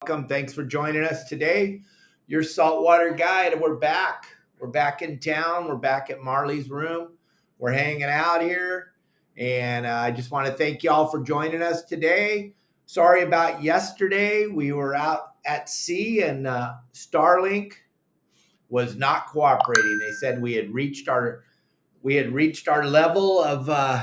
Welcome. Thanks for joining us today. Your saltwater guide. We're back. We're back in town. We're back at Marley's room. We're hanging out here. And I just want to thank you all for joining us today. Sorry about yesterday. We were out at sea and Starlink was not cooperating. They said we had reached our level of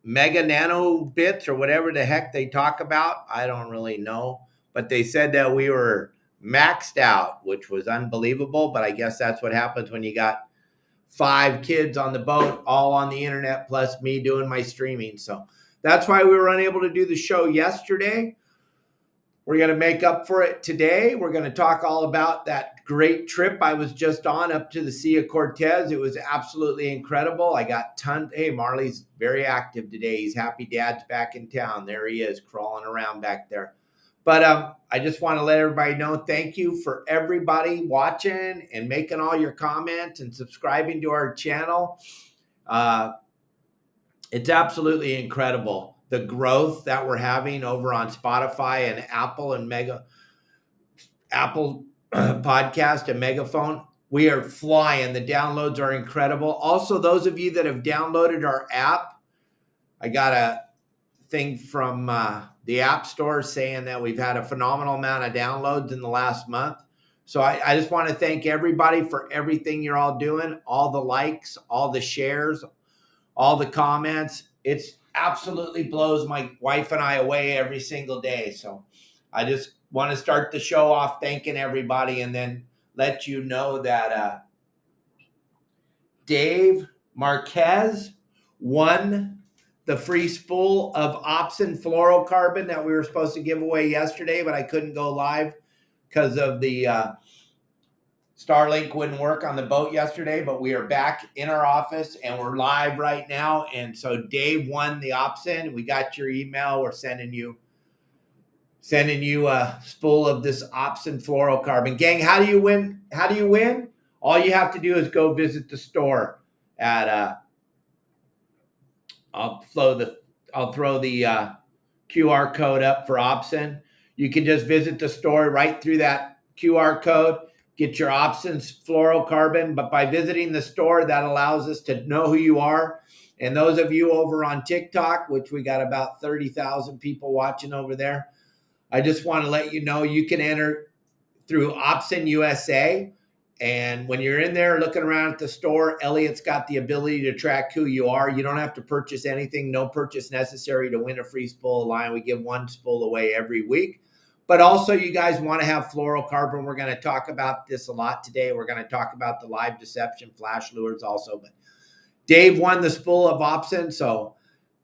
mega nano bits or whatever the heck they talk about. I don't really know, but they said that we were maxed out, which was unbelievable. But I guess that's what happens when you got 5 kids on the boat, all on the internet, plus me doing my streaming. So that's why we were unable to do the show yesterday. We're going to make up for it today. We're going to talk all about that great trip I was just on up to the Sea of Cortez. It was absolutely incredible. I got tons. Hey, Marley's very active today. He's happy Dad's back in town. There he is, crawling around back there. But I just want to let everybody know, thank you for everybody watching and making all your comments and subscribing to our channel. It's absolutely incredible, the growth that we're having over on Spotify and Apple Podcast and Megaphone. We are flying. The downloads are incredible. Also, those of you that have downloaded our app, I got a thing from the App Store saying that we've had a phenomenal amount of downloads in the last month. So I just want to thank everybody for everything you're all doing, all the likes, all the shares, all the comments. It's absolutely blows my wife and I away every single day. So I just want to start the show off thanking everybody and then let you know that Dave Marquez won the free spool of Opsin fluorocarbon that we were supposed to give away yesterday, but I couldn't go live because of the Starlink wouldn't work on the boat yesterday, but we are back in our office and we're live right now. And so Dave won the Opsin. We got your email. We're sending you a spool of this Opsin fluorocarbon. Gang, how do you win? How do you win? All you have to do is go visit the store at I'll throw the QR code up for Opsin. You can just visit the store right through that QR code. Get your Opsin's fluorocarbon, but by visiting the store, that allows us to know who you are. And those of you over on TikTok, which we got about 30,000 people watching over there, I just want to let you know you can enter through Opsin USA. And when you're in there looking around at the store, Elliot's got the ability to track who you are. You don't have to purchase anything. No purchase necessary to win a free spool of line. We give 1 spool away every week. But also, you guys want to have fluorocarbon. We're going to talk about this a lot today. We're going to talk about the live deception flash lures also. But Dave won the spool of Opsin, so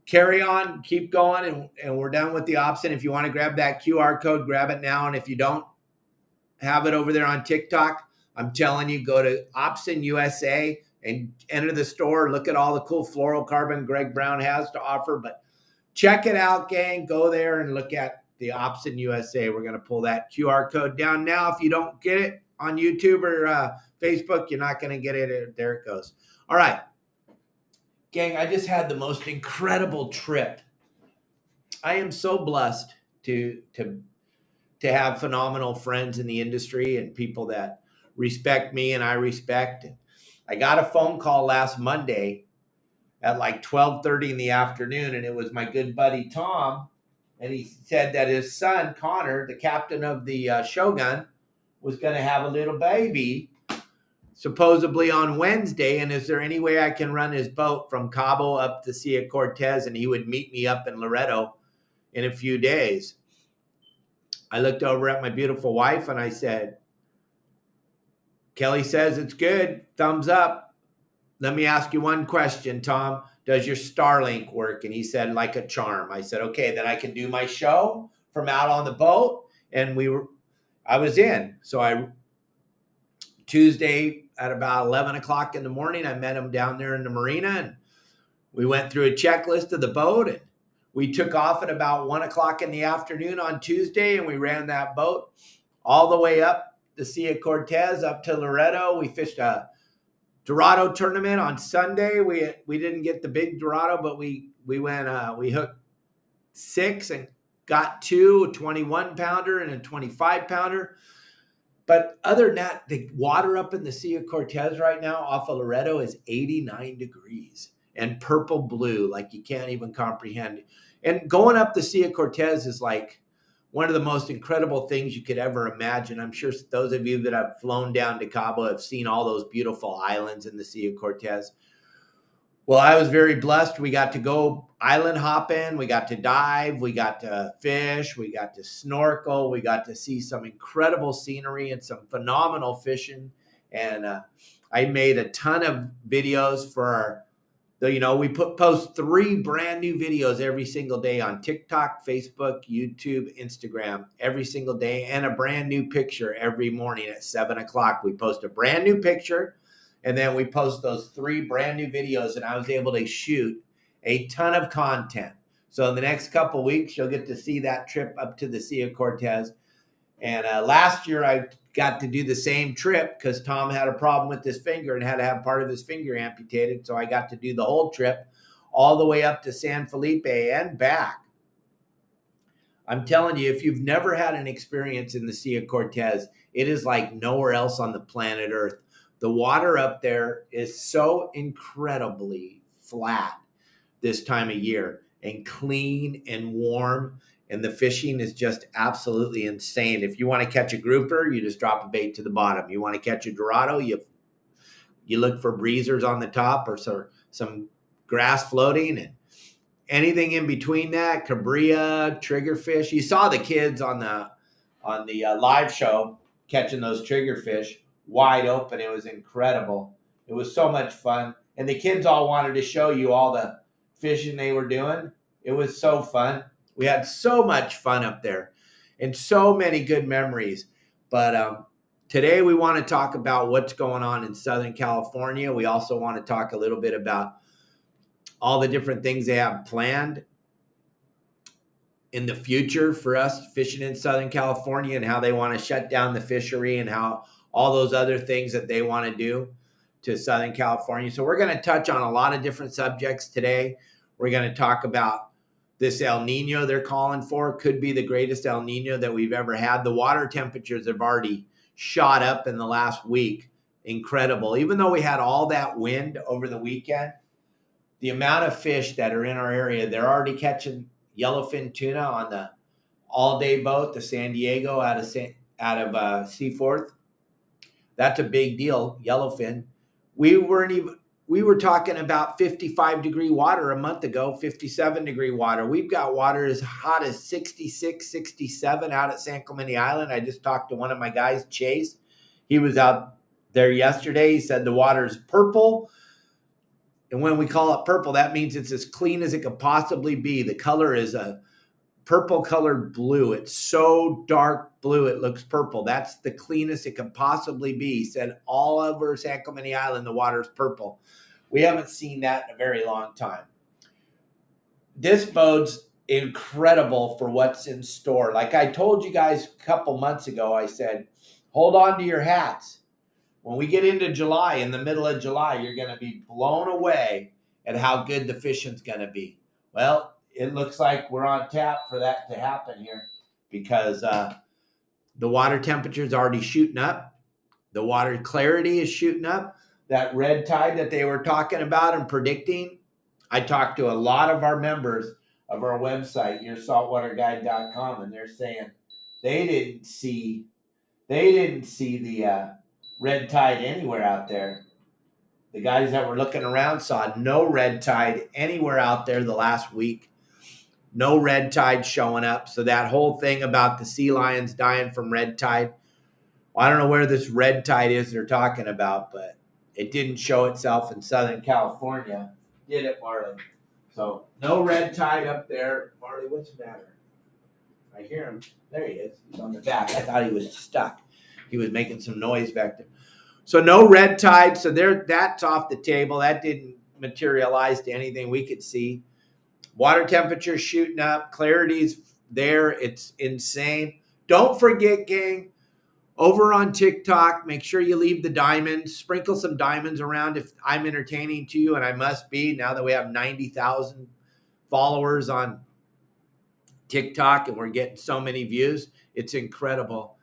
carry on, keep going, and we're done with the Opsin. If you want to grab that QR code, grab it now. And if you don't have it over there on TikTok, I'm telling you, go to Opsin USA and enter the store. Look at all the cool fluorocarbon Greg Brown has to offer. But check it out, gang. Go there and look at the Opsin USA. We're going to pull that QR code down now. If you don't get it on YouTube or Facebook, you're not going to get it. There it goes. All right. Gang, I just had the most incredible trip. I am so blessed to have phenomenal friends in the industry and people that respect me and I respect. I got a phone call last Monday at like 12:30 in the afternoon, and it was my good buddy Tom. And he said that his son, Connor, the captain of the Shogun, was going to have a little baby supposedly on Wednesday. And is there any way I can run his boat from Cabo up to Sea of Cortez? And he would meet me up in Loretto in a few days. I looked over at my beautiful wife and I said, Kelly says it's good. Thumbs up. Let me ask you one question, Tom. Does your Starlink work? And he said, like a charm. I said, okay, then I can do my show from out on the boat. And I was in. So Tuesday at about 11 o'clock in the morning, I met him down there in the marina and we went through a checklist of the boat and we took off at about 1 o'clock in the afternoon on Tuesday and we ran that boat all the way up the Sea of Cortez up to Loretto. We fished a Dorado tournament on Sunday. We didn't get the big Dorado, but we hooked 6 and got two, a 21 pounder and a 25 pounder. But other than that, the water up in the Sea of Cortez right now off of Loreto is 89 degrees and purple blue, like you can't even comprehend. And going up the Sea of Cortez is like one of the most incredible things you could ever imagine. I'm sure those of you that have flown down to Cabo have seen all those beautiful islands in the Sea of Cortez. Well, I was very blessed. We got to go island hopping. We got to dive. We got to fish. We got to snorkel. We got to see some incredible scenery and some phenomenal fishing. And I made a ton of videos for we post 3 brand new videos every single day on TikTok, Facebook, YouTube, Instagram, every single day, and a brand new picture every morning at 7:00. We post a brand new picture. And then we post those 3 brand new videos, and I was able to shoot a ton of content. So in the next couple of weeks, you'll get to see that trip up to the Sea of Cortez. And last year, I got to do the same trip because Tom had a problem with his finger and had to have part of his finger amputated. So I got to do the whole trip all the way up to San Felipe and back. I'm telling you, if you've never had an experience in the Sea of Cortez, it is like nowhere else on the planet Earth. The water up there is so incredibly flat this time of year and clean and warm. And the fishing is just absolutely insane. If you want to catch a grouper, you just drop a bait to the bottom. You want to catch a dorado, you look for breezers on the top or some grass floating, and anything in between that, cabria, triggerfish. You saw the kids on the live show catching those triggerfish wide open. It was incredible. It was so much fun. And the kids all wanted to show you all the fishing they were doing. It was so fun. We had so much fun up there and so many good memories. But today we want to talk about what's going on in Southern California. We also want to talk a little bit about all the different things they have planned in the future for us fishing in Southern California, and how they want to shut down the fishery and how all those other things that they want to do to Southern California. So we're going to touch on a lot of different subjects today. We're going to talk about this El Nino they're calling for. Could be the greatest El Nino that we've ever had. The water temperatures have already shot up in the last week. Incredible. Even though we had all that wind over the weekend, the amount of fish that are in our area, they're already catching yellowfin tuna on the all-day boat, the San Diego out of Seaforth. That's a big deal, yellowfin. We were talking about 55-degree water a month ago, 57-degree water. We've got water as hot as 66, 67 out at San Clemente Island. I just talked to one of my guys, Chase. He was out there yesterday. He said the water is purple. And when we call it purple, that means it's as clean as it could possibly be. The color is a purple colored blue. It's so dark blue, it looks purple. That's the cleanest it could possibly be. He said all over San Clemente Island, the water is purple. We haven't seen that in a very long time. This bodes incredible for what's in store. Like I told you guys a couple months ago, I said, hold on to your hats. When we get into July, in the middle of July, you're going to be blown away at how good the fishing's going to be. Well, it looks like we're on tap for that to happen here, because the water temperature is already shooting up. The water clarity is shooting up. That red tide that they were talking about and predicting, I talked to a lot of our members of our website, YourSaltwaterGuide.com, and they're saying they didn't see the red tide anywhere out there. The guys that were looking around saw no red tide anywhere out there the last week. No red tide showing up. So that whole thing about the sea lions dying from red tide, well, I don't know where this red tide is they're talking about, but it didn't show itself in Southern California, did it, Marley? So no red tide up there. Marley, what's the matter? I hear him. There he is. He's on the back. I thought he was stuck. He was making some noise back there. So no red tide. So that's off the table. That didn't materialize to anything we could see. Water temperature shooting up. Clarity's there. It's insane. Don't forget, gang, over on TikTok, make sure you leave the diamonds. Sprinkle some diamonds around if I'm entertaining to you, and I must be now that we have 90,000 followers on TikTok, and we're getting so many views. It's incredible.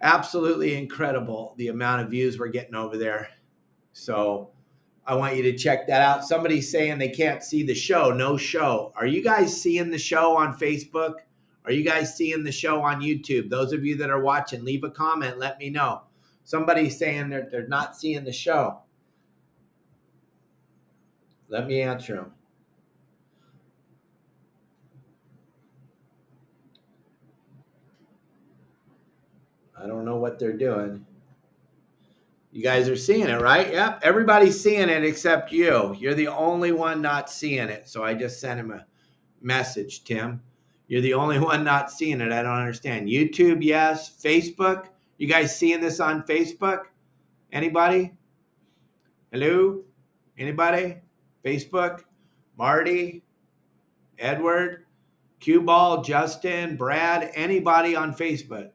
Absolutely incredible the amount of views we're getting over there. So I want you to check that out. Somebody's saying they can't see the show. No show. Are you guys seeing the show on Facebook? Are you guys seeing the show on YouTube? Those of you that are watching, leave a comment. Let me know. Somebody's saying that they're not seeing the show. Let me answer them. I don't know what they're doing. You guys are seeing it, right? Yep. Everybody's seeing it except you. You're the only one not seeing it. So I just sent him a message, Tim. You're the only one not seeing it. I don't understand. YouTube, yes. Facebook. You guys seeing this on Facebook? Anybody? Hello? Anybody? Facebook? Marty? Edward? Cue Ball? Justin? Brad? Anybody on Facebook?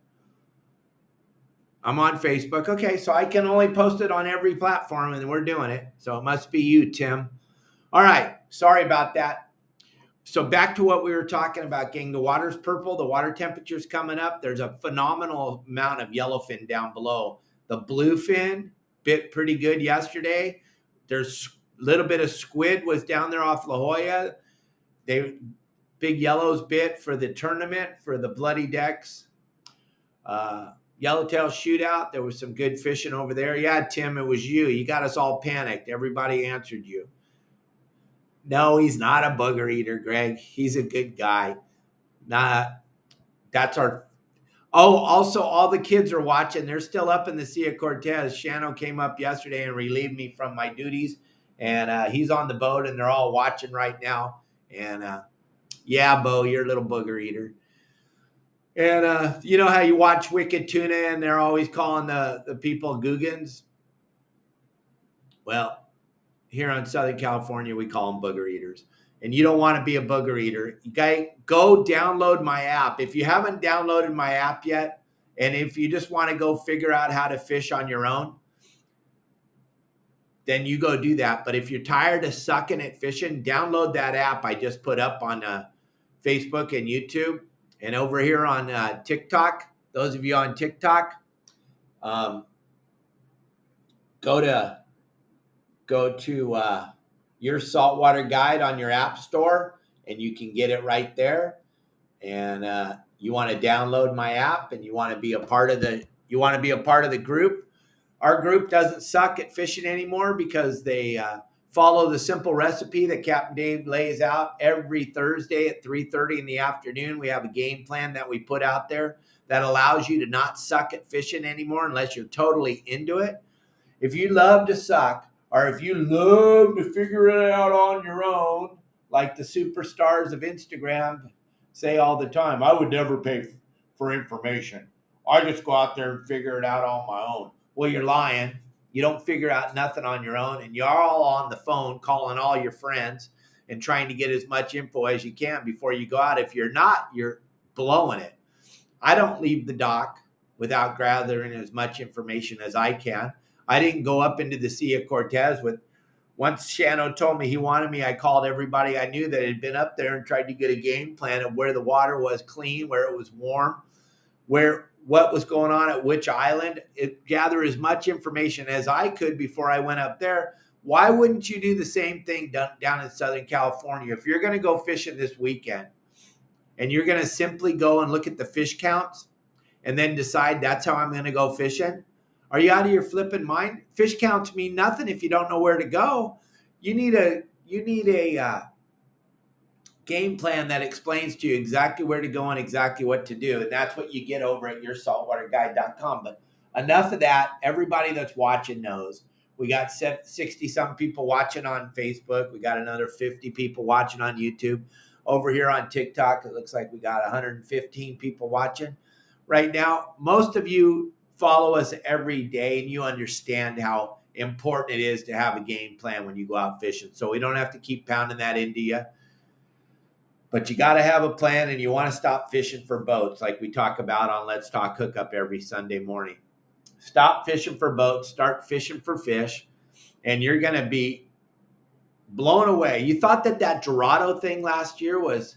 I'm on Facebook. Okay, so I can only post it on every platform, and we're doing it. So it must be you, Tim. All right. Sorry about that. So back to what we were talking about, gang. The water's purple. The water temperature's coming up. There's a phenomenal amount of yellowfin down below. The bluefin bit pretty good yesterday. There's a little bit of squid was down there off La Jolla. Big yellows bit for the tournament for the Bloody Decks. Yellowtail shootout. There was some good fishing over there. Yeah, Tim, it was you. You got us all panicked. Everybody answered you. No, he's not a booger eater, Greg. He's a good guy. That's our. Oh, also, all the kids are watching. They're still up in the Sea of Cortez. Shano came up yesterday and relieved me from my duties, and he's on the boat, and they're all watching right now. And yeah, Bo, you're a little booger eater. And you know how you watch Wicked Tuna and they're always calling the people Googans? Well, here in Southern California, we call them booger eaters. And you don't want to be a booger eater. You guys, go download my app. If you haven't downloaded my app yet, and if you just want to go figure out how to fish on your own, then you go do that. But if you're tired of sucking at fishing, download that app I just put up on Facebook and YouTube. And over here on TikTok, those of you on TikTok, go to Your Saltwater Guide on your app store, and you can get it right there. And you want to download my app, and you want to be a part of the group. Our group doesn't suck at fishing anymore because they follow the simple recipe that Captain Dave lays out every Thursday at 3:30 in the afternoon. We have a game plan that we put out there that allows you to not suck at fishing anymore unless you're totally into it. If you love to suck, or if you love to figure it out on your own, like the superstars of Instagram say all the time, I would never pay for information. I just go out there and figure it out on my own. Well, you're lying. You don't figure out nothing on your own, and you're all on the phone calling all your friends and trying to get as much info as you can before you go out. If you're not, you're blowing it. I don't leave the dock without gathering as much information as I can. I didn't go up into the Sea of Cortez once Shano told me he wanted me, I called everybody I knew that had been up there and tried to get a game plan of where the water was clean, where it was warm, what was going on at which island. Gather as much information as I could before I went up there. Why wouldn't you do the same thing down in Southern California? If you're going to go fishing this weekend and you're going to simply go and look at the fish counts and then decide that's how I'm going to go fishing, are you out of your flipping mind? Fish counts mean nothing if you don't know where to go. You need a game plan that explains to you exactly where to go and exactly what to do. And that's what you get over at yoursaltwaterguide.com. But enough of that. Everybody that's watching knows. We got 60-some people watching on Facebook. We got another 50 people watching on YouTube. Over here on TikTok, it looks like we got 115 people watching right now. Most of you follow us every day, and you understand how important it is to have a game plan when you go out fishing. So we don't have to keep pounding that into you. But you got to have a plan, and you want to stop fishing for boats like we talk about on Let's Talk Hookup every Sunday morning. Stop fishing for boats, start fishing for fish, and you're going to be blown away. You thought that Dorado thing last year was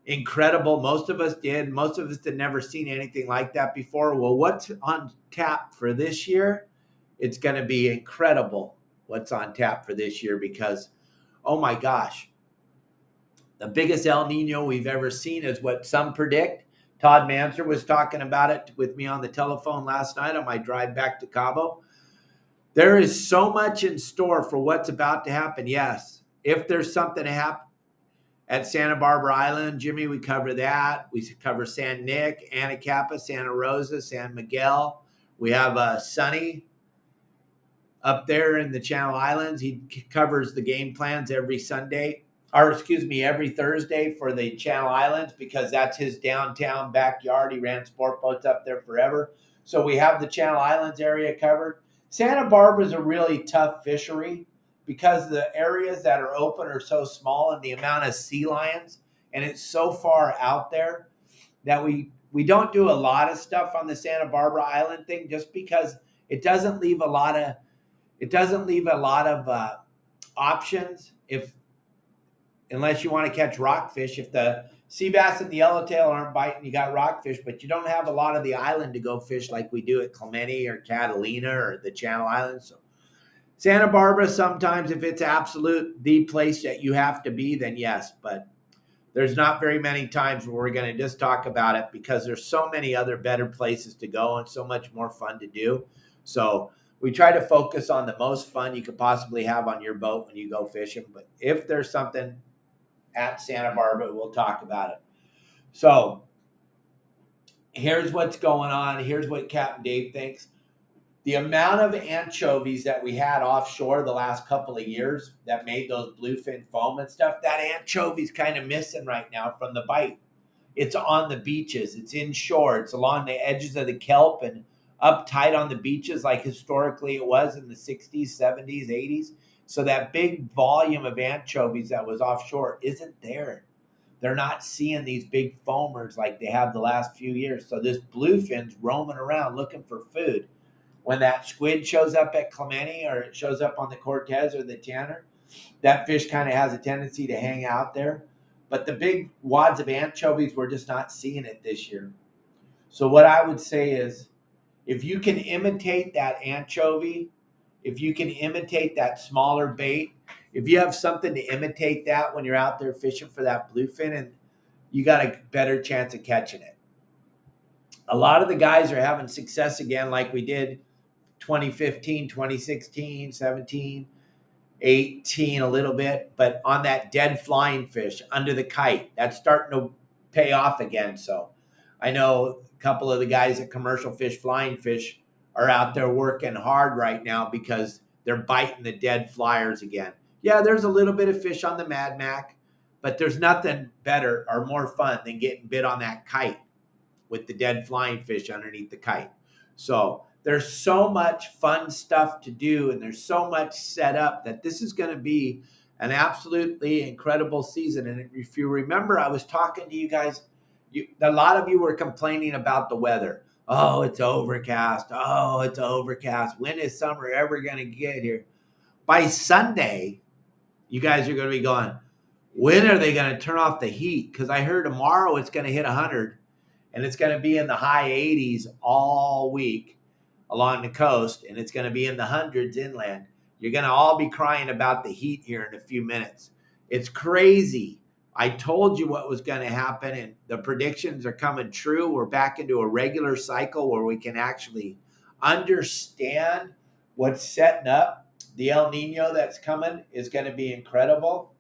incredible. Most of us did. Most of us had never seen anything like that before. Well, what's on tap for this year? It's going to be incredible what's on tap for this year because, oh my gosh, the biggest El Nino we've ever seen is what some predict. Todd Manser was talking about it with me on the telephone last night on my drive back to Cabo. There is so much in store for what's about to happen. Yes, if there's something to happen at Santa Barbara Island, Jimmy, we cover that. We cover San Nick, Anacapa, Santa Rosa, San Miguel. We have Sonny up there in the Channel Islands. He covers the game plans every Sunday, or excuse me, every Thursday for the Channel Islands because that's his downtown backyard. He ran sport boats up there forever. So we have the Channel Islands area covered. Santa Barbara is a really tough fishery because the areas that are open are so small and the amount of sea lions, and it's so far out there that we don't do a lot of stuff on the Santa Barbara Island thing just because it doesn't leave a lot of options unless you want to catch rockfish. If the sea bass and the yellowtail aren't biting, you got rockfish, but you don't have a lot of the island to go fish like we do at Clemente or Catalina or the Channel Islands. So Santa Barbara, sometimes if it's absolute the place that you have to be, then yes, but there's not very many times where we're going to just talk about it because there's so many other better places to go and so much more fun to do. So we try to focus on the most fun you could possibly have on your boat when you go fishing. But if there's something at Santa Barbara, we'll talk about it. So here's what's going on. Here's what Captain Dave thinks. The amount of anchovies that we had offshore the last couple of years that made those bluefin foam and stuff, that anchovy's kind of missing right now from the bite. It's on the beaches. It's inshore. It's along the edges of the kelp and up tight on the beaches like historically it was in the 60s, 70s, 80s. So that big volume of anchovies that was offshore isn't there. They're not seeing these big foamers like they have the last few years. So this bluefin's roaming around looking for food. When that squid shows up at Clemente or it shows up on the Cortez or the Tanner, that fish kind of has a tendency to hang out there. But the big wads of anchovies, we're just not seeing it this year. So what I would say is, if you can imitate that anchovy, if you can imitate that smaller bait, if you have something to imitate that when you're out there fishing for that bluefin, and you got a better chance of catching it. A lot of the guys are having success again like we did 2015, 2016, 17, 18 a little bit, but on that dead flying fish under the kite, that's starting to pay off again. So I know a couple of the guys at Commercial Fish Flying Fish are out there working hard right now because they're biting the dead flyers again. Yeah, there's a little bit of fish on the Mad Mac, but there's nothing better or more fun than getting bit on that kite with the dead flying fish underneath the kite. So there's so much fun stuff to do, and there's so much set up that this is going to be an absolutely incredible season. And if you remember, I was talking to you guys, a lot of you were complaining about the weather. Oh, it's overcast. Oh, it's overcast. When is summer ever going to get here? By Sunday, you guys are going to be going, when are they going to turn off the heat? Because I heard tomorrow it's going to hit 100, and it's going to be in the high 80s all week along the coast, and it's going to be in the hundreds inland. You're going to all be crying about the heat here in a few minutes. It's crazy. I told you what was going to happen, and the predictions are coming true. We're back into a regular cycle where we can actually understand what's setting up. The El Nino that's coming is going to be incredible.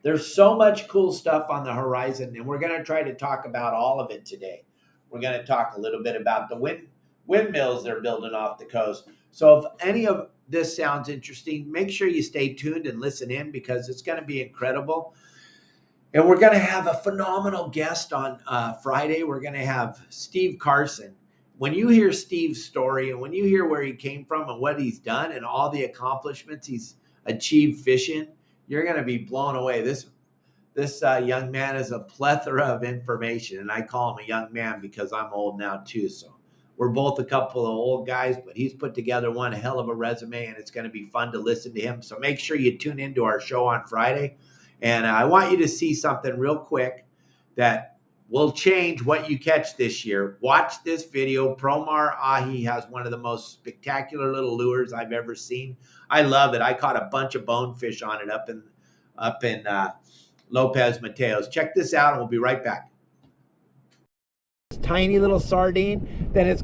There's so much cool stuff on the horizon, and we're going to try to talk about all of it today. We're going to talk a little bit about the windmills they're building off the coast. So if any of this sounds interesting, make sure you stay tuned and listen in because it's going to be incredible. And we're going to have a phenomenal guest on Friday. We're going to have Steve Carson. When you hear Steve's story and when you hear where he came from and what he's done and all the accomplishments he's achieved fishing, you're going to be blown away. This young man is a plethora of information, and I call him a young man because I'm old now too. So we're both a couple of old guys, but he's put together one hell of a resume, and it's going to be fun to listen to him. So make sure you tune into our show on Friday. And I want you to see something real quick. that will change what you catch this year. Watch this video. Promar Ahi has one of the most spectacular little lures I've ever seen. I love it. I caught a bunch of bonefish on it up in Lopez Mateos. Check this out, and we'll be right back. Tiny little sardine. Then it's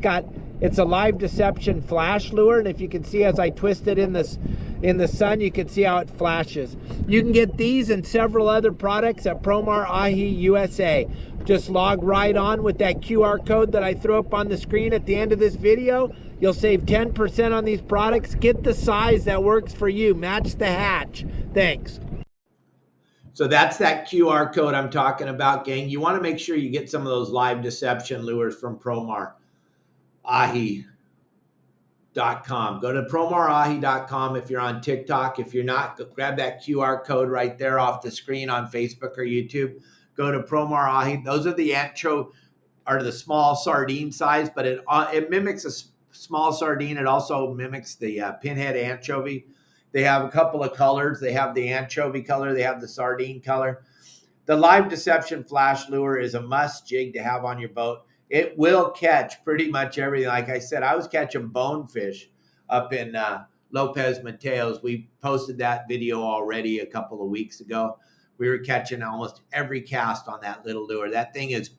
a live deception flash lure, and if you can see as I twist it in the sun, you can see how it flashes. You can get these and several other products at Promar Ahi USA. Just log right on with that QR code that I throw up on the screen at the end of this video. You'll save 10% on these products. Get the size that works for you. Match the hatch. Thanks. So that's that QR code I'm talking about, gang. You want to make sure you get some of those live deception lures from PromarAhi.com. Go to PromarAhi.com if you're on TikTok. If you're not, grab that QR code right there off the screen on Facebook or YouTube. Go to PromarAhi. Those are the small sardine size, but it mimics a small sardine. It also mimics the pinhead anchovy. They have a couple of colors. They have the anchovy color. They have the sardine color. The live deception flash lure is a must jig to have on your boat. It will catch pretty much everything. Like I said, I was catching bonefish up in Lopez Mateos. We posted that video already a couple of weeks ago. We were catching almost every cast on that little lure. That thing is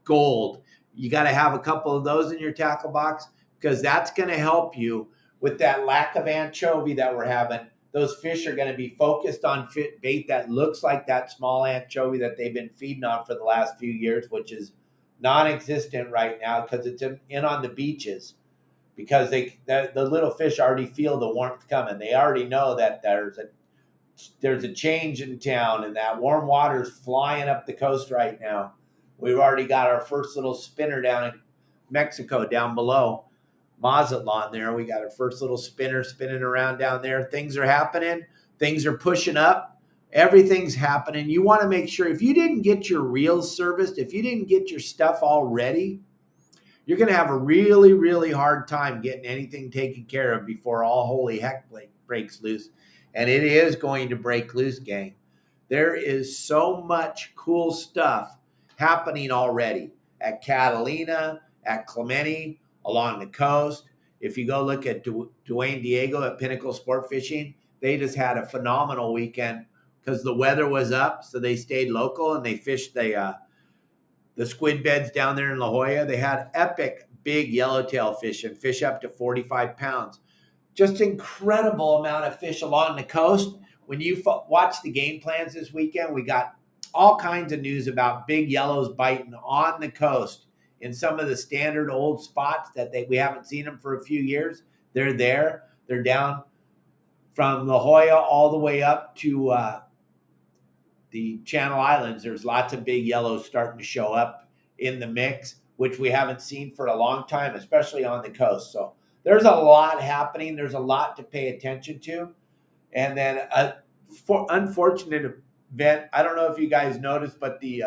gold. You got to have a couple of those in your tackle box because that's going to help you with that lack of anchovy that we're having. Those fish are going to be focused on bait that looks like that small anchovy that they've been feeding on for the last few years, which is non-existent right now because it's in on the beaches, because the little fish already feel the warmth coming. They already know that there's a change in town and that warm water is flying up the coast right now. We've already got our first little spinner down in Mexico down below Mazatlan there. We got our first little spinner spinning around down there. Things are happening. Things are pushing up. Everything's happening. You want to make sure if you didn't get your reels serviced, if you didn't get your stuff all ready, you're going to have a really, really hard time getting anything taken care of before all holy heck breaks loose. And it is going to break loose, gang. There is so much cool stuff happening already at Catalina, at Clemente, along the coast. If you go look at Dwayne Diego at Pinnacle Sport Fishing, they just had a phenomenal weekend because the weather was up, so they stayed local and they fished the squid beds down there in La Jolla. They had epic big yellowtail fish up to 45 pounds. Just incredible amount of fish along the coast. When you watch the game plans this weekend, we got all kinds of news about big yellows biting on the coast in some of the standard old spots that we haven't seen them for a few years. They're there. They're down from La Jolla all the way up to the Channel Islands. There's lots of big yellows starting to show up in the mix, which we haven't seen for a long time, especially on the coast. So there's a lot happening. There's a lot to pay attention to. And then unfortunate event, I don't know if you guys noticed, but the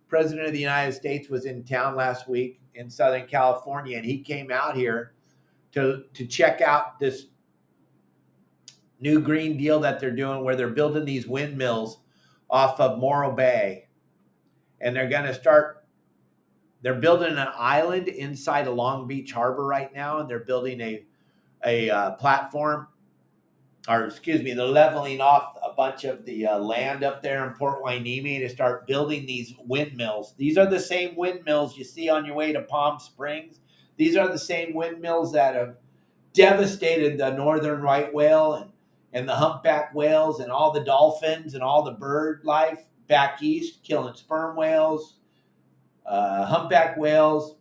President of the United States was in town last week in Southern California, and he came out here to check out this new green deal that they're doing where they're building these windmills off of Morro Bay. And they're building an island inside of Long Beach Harbor right now, and they're building a platform, or they're leveling off a bunch of the land up there in Port Hueneme to start building these windmills. These are the same windmills you see on your way to Palm Springs. These are the same windmills that have devastated the northern right whale and the humpback whales and all the dolphins and all the bird life back east, killing sperm whales, humpback whales,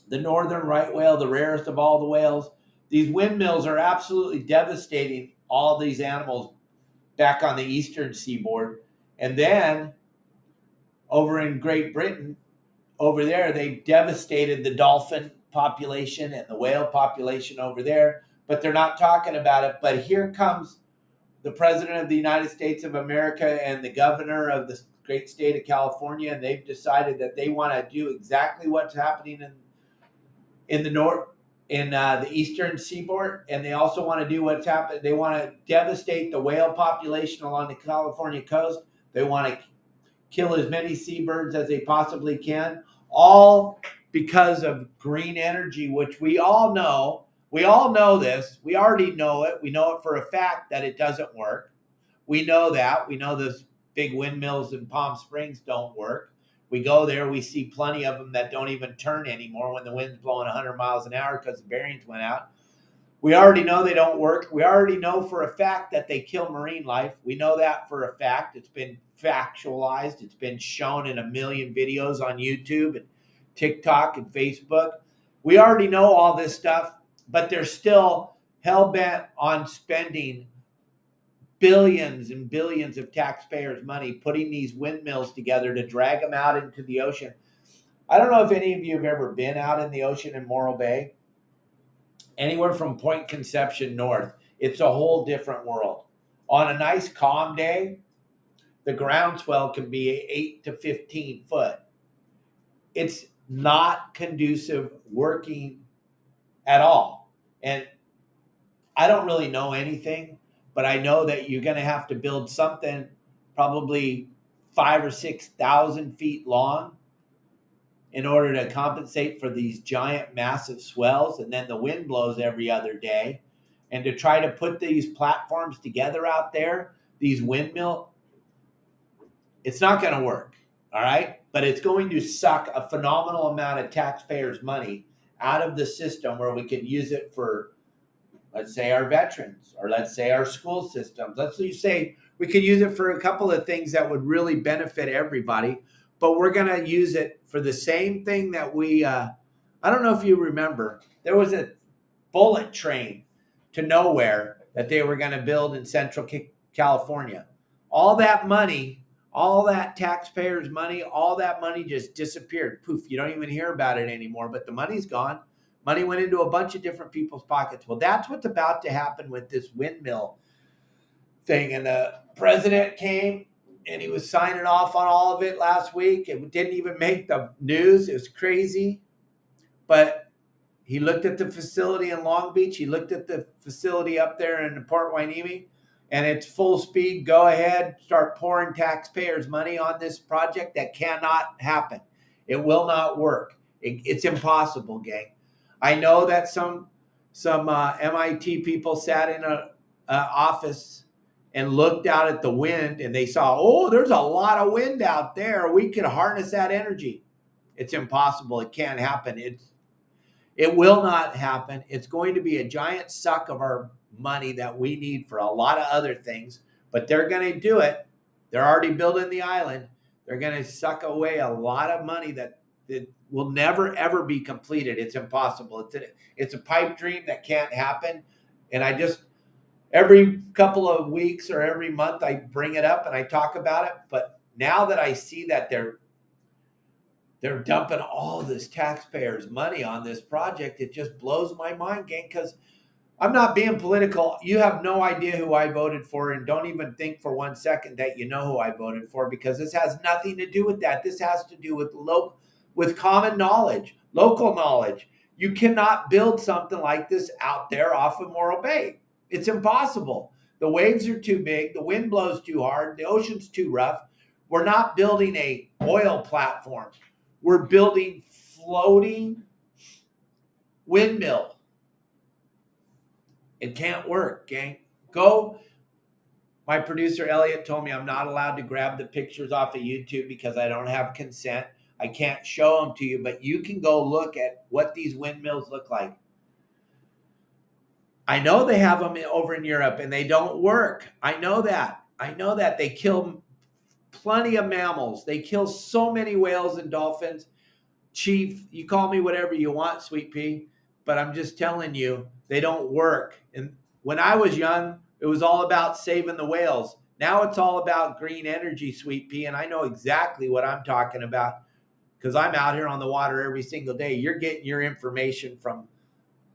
the northern right whale, the rarest of all the whales. These windmills are absolutely devastating all these animals back on the eastern seaboard. And then over in Great Britain, over there, they devastated the dolphin population and the whale population over there, but they're not talking about it. But here comes the President of the United States of America and the governor of the great state of California, and they've decided that they want to do exactly what's happening in the north, in the eastern seaboard, and they also want to do what's happened. They want to devastate the whale population along the California coast. They want to kill as many seabirds as they possibly can, all because of green energy, which we all know. We all know this. We already know it. We know it for a fact that it doesn't work. We know that. We know those big windmills in Palm Springs don't work. We go there, we see plenty of them that don't even turn anymore when the wind's blowing 100 miles an hour because the bearings went out. We already know they don't work. We already know for a fact that they kill marine life. We know that for a fact. It's been factualized. It's been shown in a million videos on YouTube and TikTok and Facebook. We already know all this stuff, but they're still hell-bent on spending billions and billions of taxpayers' money putting these windmills together to drag them out into the ocean. I don't know if any of you have ever been out in the ocean in Morro Bay. Anywhere from Point Conception north, it's a whole different world. On a nice calm day, the groundswell can be 8 to 15 foot. It's not conducive working at all. And I don't really know anything, but I know that you're going to have to build something probably 5,000 or 6,000 feet long in order to compensate for these giant, massive swells. And then the wind blows every other day. And to try to put these platforms together out there, these windmill, it's not going to work. All right. But it's going to suck a phenomenal amount of taxpayers' money out of the system where we could use it for, let's say, our veterans, or let's say our school systems. Let's say we could use it for a couple of things that would really benefit everybody. But we're going to use it for the same thing that I don't know if you remember, there was a bullet train to nowhere that they were going to build in Central California. All that money, all that taxpayers' money, all that money just disappeared. Poof, you don't even hear about it anymore, but the money's gone. Money went into a bunch of different people's pockets. Well, that's what's about to happen with this windmill thing. And the president came and he was signing off on all of it last week. It didn't even make the news. It was crazy. But he looked at the facility in Long Beach. He looked at the facility up there in Port Hueneme, and it's full speed. Go ahead, start pouring taxpayers' money on this project. That cannot happen. It will not work. It's impossible, gang. I know that some MIT people sat in an office and looked out at the wind, and they saw, oh, there's a lot of wind out there. We can harness that energy. It's impossible. It can't happen. It will not happen. It's going to be a giant suck of our money that we need for a lot of other things, but they're going to do it. They're already building the island. They're going to suck away a lot of money that will never, ever be completed. It's impossible. It's a pipe dream that can't happen. And every couple of weeks or every month, I bring it up and I talk about it. But now that I see that they're dumping all this taxpayers' money on this project, it just blows my mind, gang, because I'm not being political. You have no idea who I voted for, and don't even think for 1 second that you know who I voted for, because this has nothing to do with that. This has to do with common knowledge, local knowledge. You cannot build something like this out there off of Morro Bay. It's impossible. The waves are too big. The wind blows too hard. The ocean's too rough. We're not building a oil platform. We're building floating windmill. It can't work, gang. My producer, Elliot, told me I'm not allowed to grab the pictures off of YouTube because I don't have consent. I can't show them to you, but you can go look at what these windmills look like. I know they have them over in Europe and they don't work. I know that. They kill plenty of mammals. They kill so many whales and dolphins. Chief, you call me whatever you want, Sweet Pea, but I'm just telling you, they don't work. And when I was young, it was all about saving the whales. Now it's all about green energy, Sweet Pea, and I know exactly what I'm talking about because I'm out here on the water every single day. You're getting your information from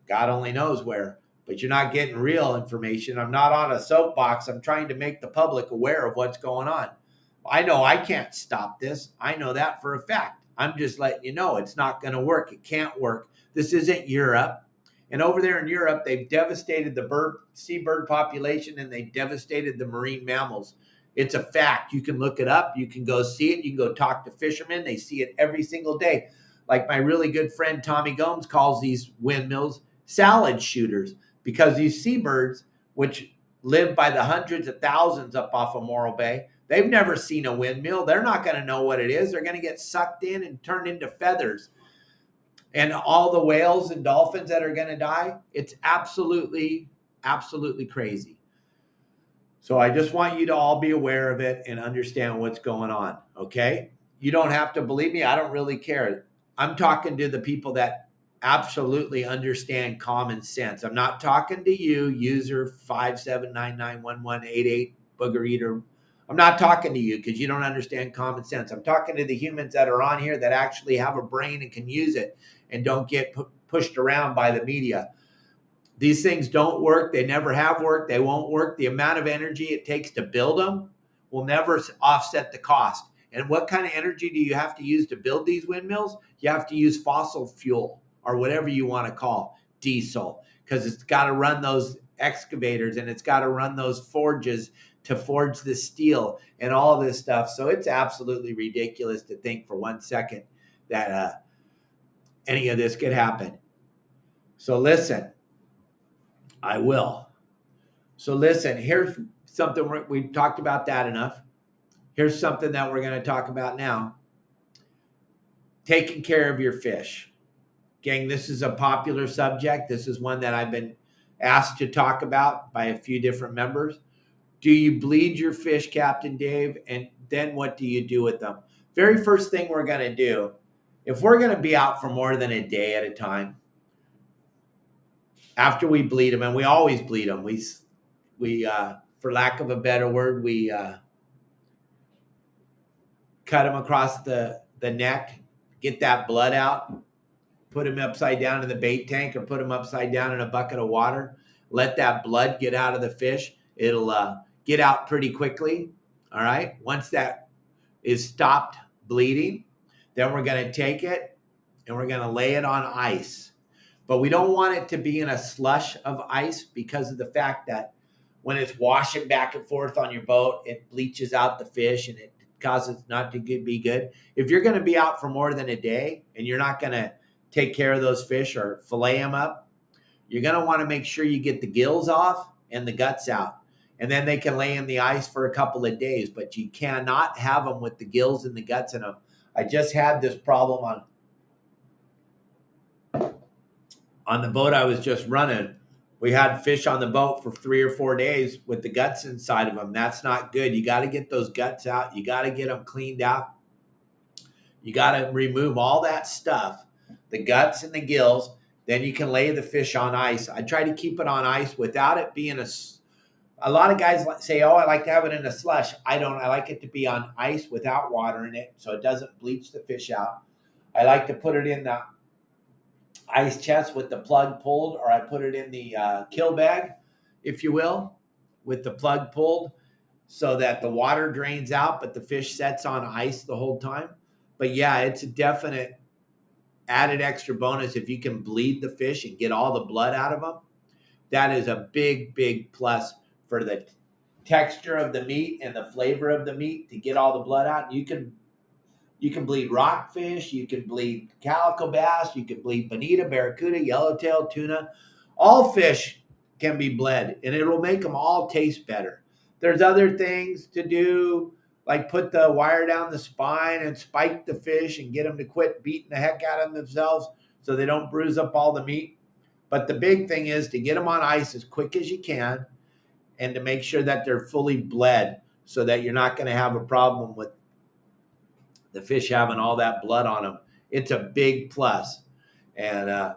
God only knows where, but you're not getting real information. I'm not on a soapbox. I'm trying to make the public aware of what's going on. I know I can't stop this. I know that for a fact. I'm just letting you know it's not going to work. It can't work. This isn't Europe. And over there in Europe, they've devastated the seabird population and they've devastated the marine mammals. It's a fact. You can look it up. You can go see it. You can go talk to fishermen. They see it every single day. Like my really good friend Tommy Gomes calls these windmills salad shooters, because these seabirds, which live by the hundreds of thousands up off of Morro Bay, they've never seen a windmill. They're not going to know what it is. They're going to get sucked in and turned into feathers. And all the whales and dolphins that are going to die, it's absolutely, absolutely crazy. So I just want you to all be aware of it and understand what's going on, okay? You don't have to believe me. I don't really care. I'm talking to the people that absolutely understand common sense. I'm not talking to you, user 57991188 booger eater. I'm not talking to you because you don't understand common sense. I'm talking to the humans that are on here that actually have a brain and can use it and don't get pushed around by the media. These things don't work. They never have worked. They won't work. The amount of energy it takes to build them will never offset the cost. And what kind of energy do you have to use to build these windmills? You have to use fossil fuel, or whatever you want to call diesel, because it's got to run those excavators and it's got to run those forges to forge the steel and all this stuff. So it's absolutely ridiculous to think for 1 second that any of this could happen. So listen. I will. So listen, here's something we talked about that enough. Here's something that we're going to talk about now. Taking care of your fish. Gang, this is a popular subject. This is one that I've been asked to talk about by a few different members. Do you bleed your fish, Captain Dave? And then what do you do with them? Very first thing we're going to do, if we're going to be out for more than a day at a time, after we bleed them, and we always bleed them, we for lack of a better word, we cut them across the neck, get that blood out, put them upside down in the bait tank, or put them upside down in a bucket of water. Let that blood get out of the fish. It'll get out pretty quickly. All right. Once that is stopped bleeding, then we're going to take it and we're going to lay it on ice. But we don't want it to be in a slush of ice, because of the fact that when it's washing back and forth on your boat, it bleaches out the fish and it causes not to be good. If you're going to be out for more than a day and you're not going to take care of those fish or fillet them up, you're going to want to make sure you get the gills off and the guts out. And then they can lay in the ice for a couple of days, but you cannot have them with the gills and the guts in them. I just had this problem on the boat I was just running. We had fish on the boat for 3 or 4 days with the guts inside of them. That's not good. You got to get those guts out. You got to get them cleaned out. You got to remove all that stuff, the guts and the gills. Then you can lay the fish on ice. I try to keep it on ice without it being a lot of guys say, oh, I like to have it in a slush. I don't. I like it to be on ice without water in it, so it doesn't bleach the fish out. I like to put it in the ice chest with the plug pulled, or I put it in the kill bag, if you will, with the plug pulled, so that the water drains out, but the fish sets on ice the whole time. But yeah, it's a definite added extra bonus if you can bleed the fish and get all the blood out of them. That is a big, big plus for the texture of the meat and the flavor of the meat, to get all the blood out. You can bleed rockfish, you can bleed calico bass, you can bleed bonita, barracuda, yellowtail, tuna. All fish can be bled, and it will make them all taste better. There's other things to do, like put the wire down the spine and spike the fish and get them to quit beating the heck out of themselves so they don't bruise up all the meat. But the big thing is to get them on ice as quick as you can, and to make sure that they're fully bled, so that you're not going to have a problem with the fish having all that blood on them. It's a big plus. And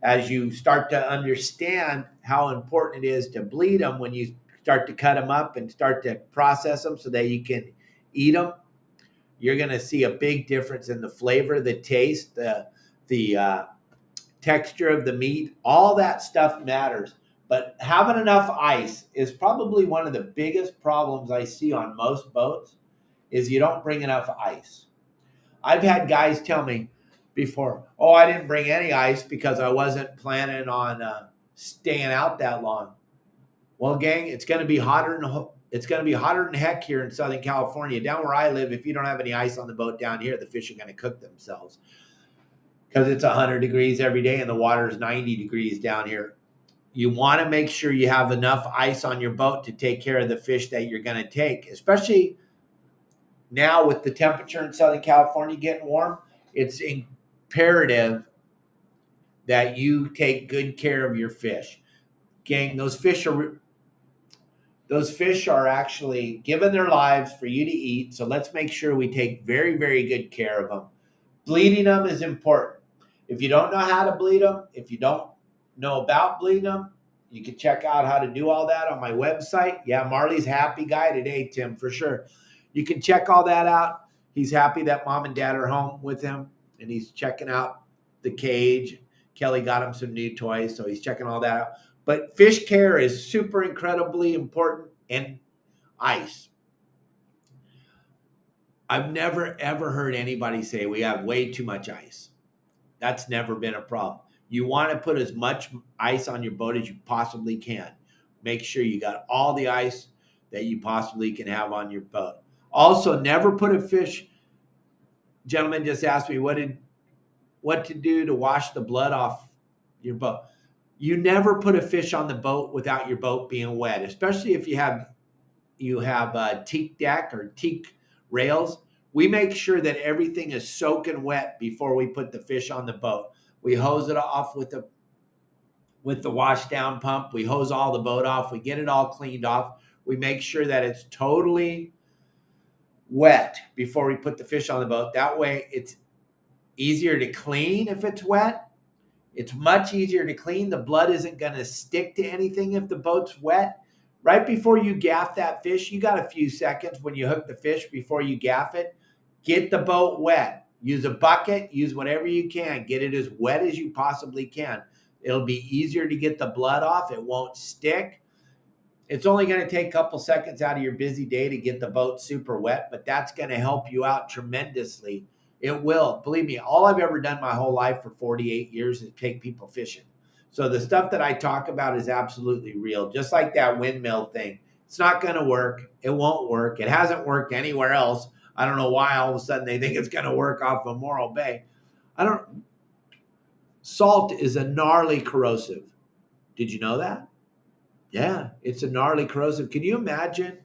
as you start to understand how important it is to bleed them, when you start to cut them up and start to process them so that you can eat them, you're going to see a big difference in the flavor, the taste, the texture of the meat. All that stuff matters. But having enough ice is probably one of the biggest problems I see on most boats, is you don't bring enough ice. I've had guys tell me before, oh, I didn't bring any ice because I wasn't planning on staying out that long. Well, gang, it's going to be hotter It's going to be hotter than heck here in Southern California. Down where I live, if you don't have any ice on the boat down here, the fish are going to cook themselves because it's 100 degrees every day and the water is 90 degrees down here. You want to make sure you have enough ice on your boat to take care of the fish that you're going to take, especially now with the temperature in Southern California getting warm. It's imperative that you take good care of your fish. Gang, those fish are actually given their lives for you to eat. So let's make sure we take very, very good care of them. Bleeding them is important. If you don't know how to bleed them, if you don't know about bleeding them, you can check out how to do all that on my website. Yeah, Marley's happy guy today, Tim, for sure. You can check all that out. He's happy that mom and dad are home with him, and he's checking out the cage. Kelly got him some new toys, so he's checking all that out. But fish care is super incredibly important, and ice. I've never, ever heard anybody say we have way too much ice. That's never been a problem. You want to put as much ice on your boat as you possibly can. Make sure you got all the ice that you possibly can have on your boat. Also, never put a fish. Gentleman just asked me what to do to wash the blood off your boat. You never put a fish on the boat without your boat being wet, especially if you have a teak deck or teak rails. We make sure that everything is soaking wet before we put the fish on the boat. We hose it off with the wash down pump. We hose all the boat off. We get it all cleaned off. We make sure that it's totally wet before we put the fish on the boat. That way it's easier to clean if it's wet. It's much easier to clean. The blood isn't going to stick to anything if the boat's wet. Right before you gaff that fish, you got a few seconds when you hook the fish before you gaff it. Get the boat wet. Use a bucket. Use whatever you can. Get it as wet as you possibly can. It'll be easier to get the blood off. It won't stick. It's only going to take a couple seconds out of your busy day to get the boat super wet, but that's going to help you out tremendously. It will. Believe me, all I've ever done my whole life for 48 years is take people fishing. So the stuff that I talk about is absolutely real. Just like that windmill thing. It's not going to work. It won't work. It hasn't worked anywhere else. I don't know why all of a sudden they think it's going to work off of Morro Bay. Salt is a gnarly corrosive. Did you know that? Yeah, it's a gnarly corrosive. Can you imagine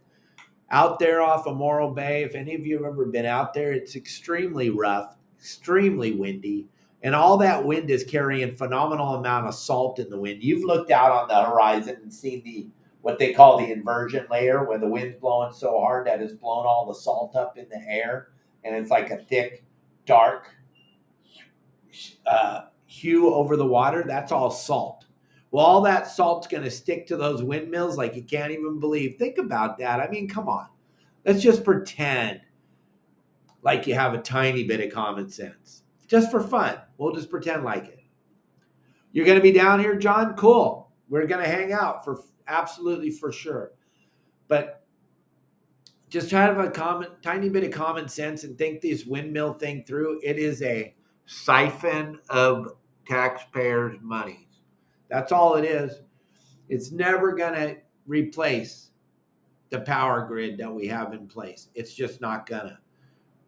out there off of Morro Bay? If any of you have ever been out there, it's extremely rough, extremely windy. And all that wind is carrying phenomenal amount of salt in the wind. You've looked out on the horizon and seen what they call the inversion layer, where the wind's blowing so hard that it's blown all the salt up in the air. And it's like a thick, dark hue over the water. That's all salt. Well, all that salt's going to stick to those windmills like you can't even believe. Think about that. I mean, come on. Let's just pretend like you have a tiny bit of common sense. Just for fun. We'll just pretend like it. You're going to be down here, John? Cool. We're going to hang out absolutely for sure. But just try to have a tiny bit of common sense and think this windmill thing through. It is a siphon of taxpayers' money. That's all it is. It's never going to replace the power grid that we have in place. It's just not going to.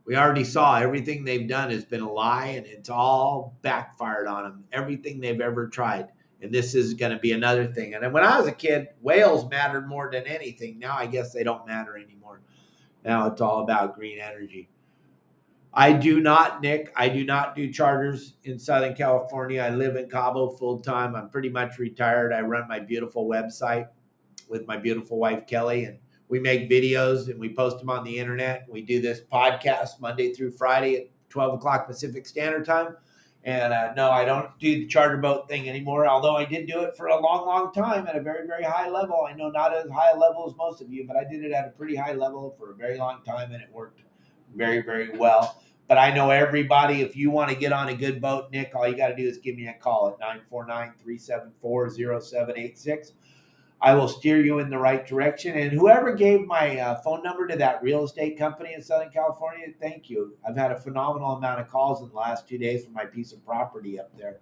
We already saw everything they've done has been a lie, and it's all backfired on them. Everything they've ever tried. And this is going to be another thing. And then when I was a kid, whales mattered more than anything. Now I guess they don't matter anymore. Now it's all about green energy. I do not do charters in Southern California. I live in Cabo full time. I'm pretty much retired. I run my beautiful website with my beautiful wife, Kelly, and we make videos and we post them on the internet. We do this podcast Monday through Friday at 12 o'clock Pacific Standard Time. And no, I don't do the charter boat thing anymore, although I did do it for a long, long time at a very, very high level. I know not as high a level as most of you, but I did it at a pretty high level for a very long time, and it worked very, very well. But I know everybody, if you want to get on a good boat, Nick, all you got to do is give me a call at 949-374-0786. I will steer you in the right direction. And whoever gave my phone number to that real estate company in Southern California, thank you. I've had a phenomenal amount of calls in the last 2 days for my piece of property up there.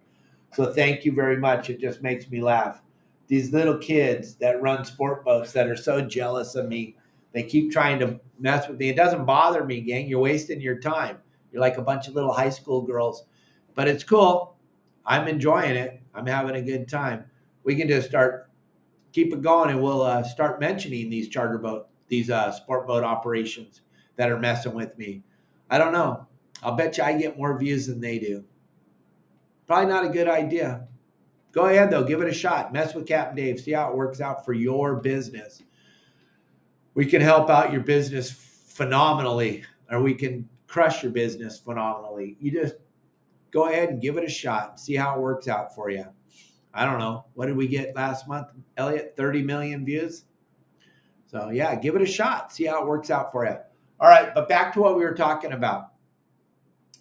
So thank you very much. It just makes me laugh. These little kids that run sport boats that are so jealous of me They keep trying to mess with me. It doesn't bother me, gang. You're wasting your time. You're like a bunch of little high school girls, but it's cool. I'm enjoying it. I'm having a good time. We can just keep it going, and we'll start mentioning these these sport boat operations that are messing with me. I don't know. I'll bet you I get more views than they do. Probably not a good idea. Go ahead though, give it a shot. Mess with Captain Dave. See how it works out for your business. We can help out your business phenomenally, or we can crush your business phenomenally. You just go ahead and give it a shot. See how it works out for you. I don't know. What did we get last month, Elliot? 30 million views. So yeah, give it a shot. See how it works out for you. All right, but back to what we were talking about.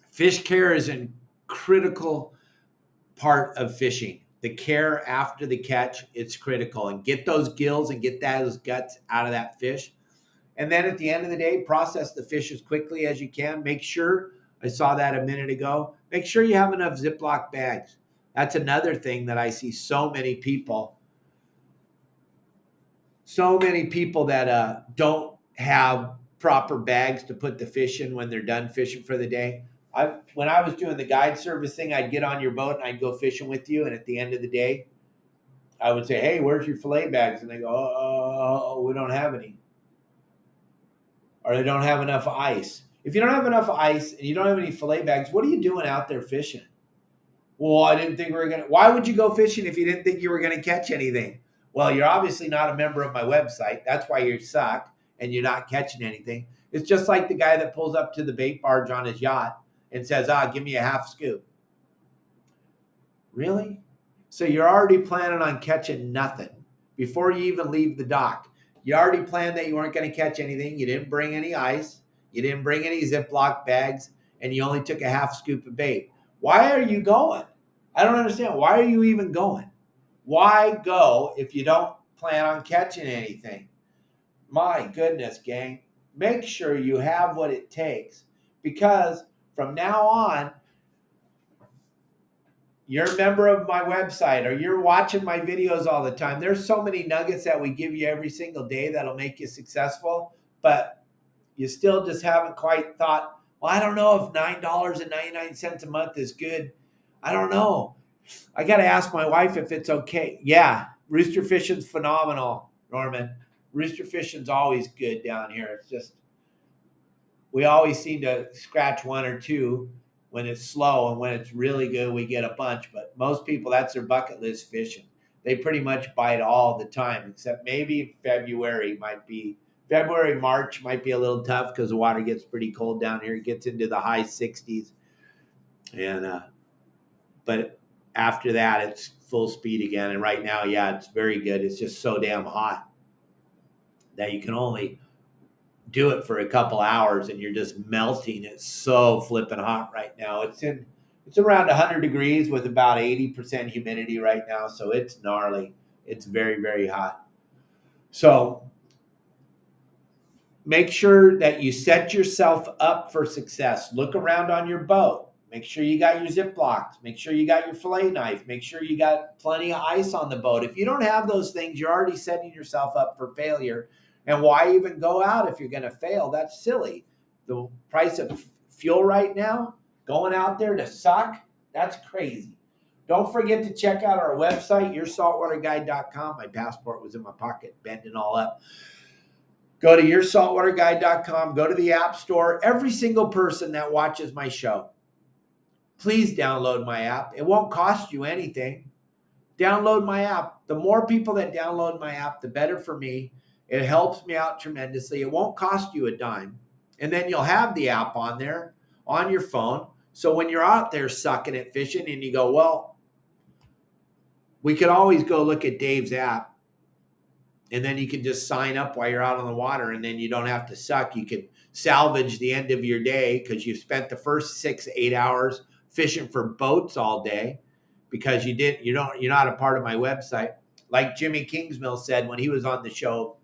Fish care is a critical part of fishing. The care after the catch, it's critical. And get those gills and get those guts out of that fish. And then at the end of the day, process the fish as quickly as you can. Make sure, I saw that a minute ago, make sure you have enough Ziploc bags. That's another thing that I see so many people that don't have proper bags to put the fish in when they're done fishing for the day. When I was doing the guide service thing, I'd get on your boat and I'd go fishing with you. And at the end of the day, I would say, hey, where's your fillet bags? And they go, oh, we don't have any. Or they don't have enough ice. If you don't have enough ice and you don't have any fillet bags, what are you doing out there fishing? Well, I didn't think we were going to. Why would you go fishing if you didn't think you were going to catch anything? Well, you're obviously not a member of my website. That's why you suck and you're not catching anything. It's just like the guy that pulls up to the bait barge on his yacht and says, give me a half scoop. Really? So you're already planning on catching nothing before you even leave the dock. You already planned that you weren't going to catch anything. You didn't bring any ice. You didn't bring any Ziploc bags, and you only took a half scoop of bait. Why are you going? I don't understand. Why are you even going? Why go if you don't plan on catching anything? My goodness, gang. Make sure you have what it takes, because from now on, you're a member of my website or you're watching my videos all the time. There's so many nuggets that we give you every single day that'll make you successful, but you still just haven't quite thought, well, I don't know if $9.99 a month is good. I don't know. I got to ask my wife if it's okay. Yeah, rooster fishing's phenomenal, Norman. Rooster fishing's always good down here. It's just, we always seem to scratch one or two when it's slow, and when it's really good, we get a bunch. But most people, that's their bucket list fishing. They pretty much bite all the time, except maybe February, March might be a little tough because the water gets pretty cold down here. It gets into the high 60s. And, but after that, it's full speed again. And right now, yeah, it's very good. It's just so damn hot that you can only do it for a couple hours and you're just melting. It's so flipping hot right now. It's around 100 degrees with about 80% humidity right now. So it's gnarly. It's very, very hot. So make sure that you set yourself up for success. Look around on your boat. Make sure you got your Ziplocs. Make sure you got your fillet knife. Make sure you got plenty of ice on the boat. If you don't have those things, you're already setting yourself up for failure. And why even go out if you're going to fail? That's silly. The price of fuel right now, going out there to suck, that's crazy. Don't forget to check out our website, yoursaltwaterguide.com. My passport was in my pocket, bending all up. Go to yoursaltwaterguide.com. Go to the App Store. Every single person that watches my show, please download my app. It won't cost you anything. Download my app. The more people that download my app, the better for me. It helps me out tremendously. It won't cost you a dime. And then you'll have the app on there on your phone. So when you're out there sucking at fishing and you go, well, we could always go look at Dave's app. And then you can just sign up while you're out on the water, and then you don't have to suck. You can salvage the end of your day because you've spent the first 6-8 hours fishing for boats all day because you're not a part of my website. Like Jimmy Kingsmill said when he was on the show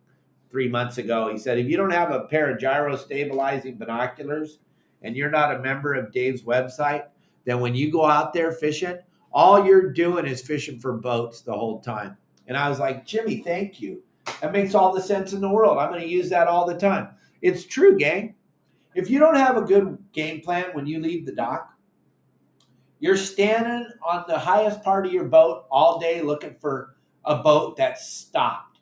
3 months ago, he said, if you don't have a pair of gyro stabilizing binoculars and you're not a member of Dave's website, then when you go out there fishing, all you're doing is fishing for boats the whole time. And I was like, Jimmy, thank you. That makes all the sense in the world. I'm going to use that all the time. It's true, gang. If you don't have a good game plan when you leave the dock, you're standing on the highest part of your boat all day looking for a boat that's stopped.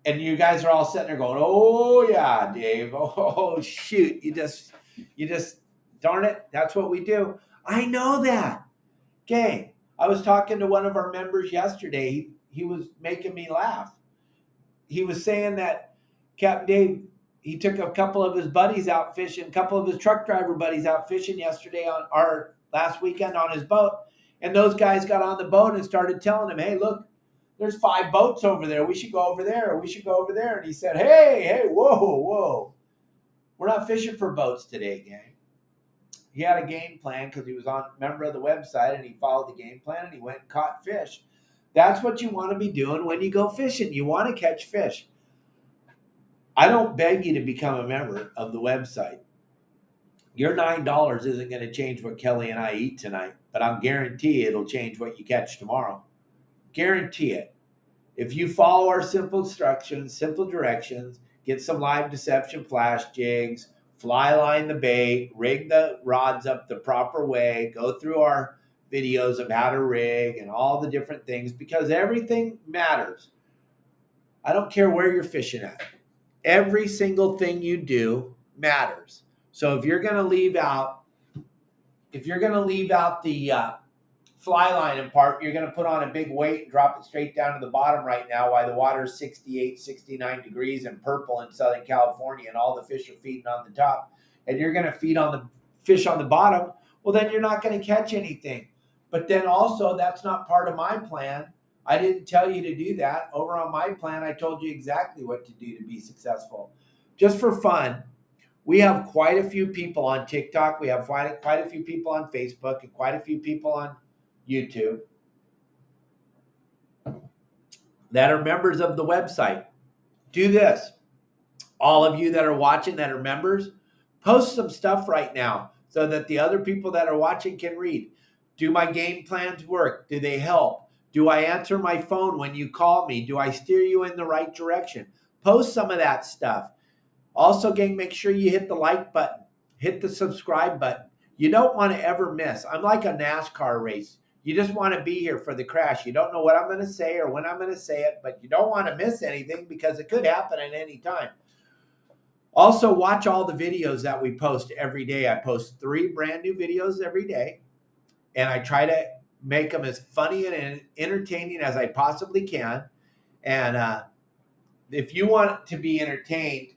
And you guys are all sitting there going, "Oh yeah, Dave. Oh shoot. You just darn it. That's what we do." I know that. Gang. I was talking to one of our members yesterday. He was making me laugh. He was saying that Captain Dave, he took a couple of his buddies out fishing, a couple of his truck driver buddies out fishing yesterday on our last weekend on his boat. And those guys got on the boat and started telling him, "Hey, look, there's 5 boats over there. We should go over there. Or we should go over there." And he said, hey, whoa. We're not fishing for boats today, gang. He had a game plan because he was a member of the website and he followed the game plan and he went and caught fish. That's what you want to be doing when you go fishing. You want to catch fish. I don't beg you to become a member of the website. Your $9 isn't going to change what Kelly and I eat tonight, but I'll guarantee it'll change what you catch tomorrow. Guarantee it. If you follow our simple instructions, simple directions, get some live deception flash jigs, fly line the bait, rig the rods up the proper way, go through our videos of how to rig and all the different things, because everything matters. I don't care where you're fishing at. Every single thing you do matters. So if you're going to leave out the fly line in part, you're going to put on a big weight and drop it straight down to the bottom right now while the water is 68, 69 degrees and purple in Southern California and all the fish are feeding on the top, and you're going to feed on the fish on the bottom, well, then you're not going to catch anything. But then also, that's not part of my plan. I didn't tell you to do that. Over on my plan, I told you exactly what to do to be successful. Just for fun, we have quite a few people on TikTok. We have quite a few people on Facebook and quite a few people on YouTube that are members of the website. Do this. All of you that are watching that are members, post some stuff right now so that the other people that are watching can read. Do my game plans work? Do they help? Do I answer my phone when you call me? Do I steer you in the right direction? Post some of that stuff. Also, gang, make sure you hit the like button. Hit the subscribe button. You don't want to ever miss. I'm like a NASCAR race. You just want to be here for the crash. You don't know what I'm going to say or when I'm going to say it, but you don't want to miss anything because it could happen at any time. Also, watch all the videos that we post every day. I post 3 brand new videos every day, and I try to make them as funny and entertaining as I possibly can. And if you want to be entertained,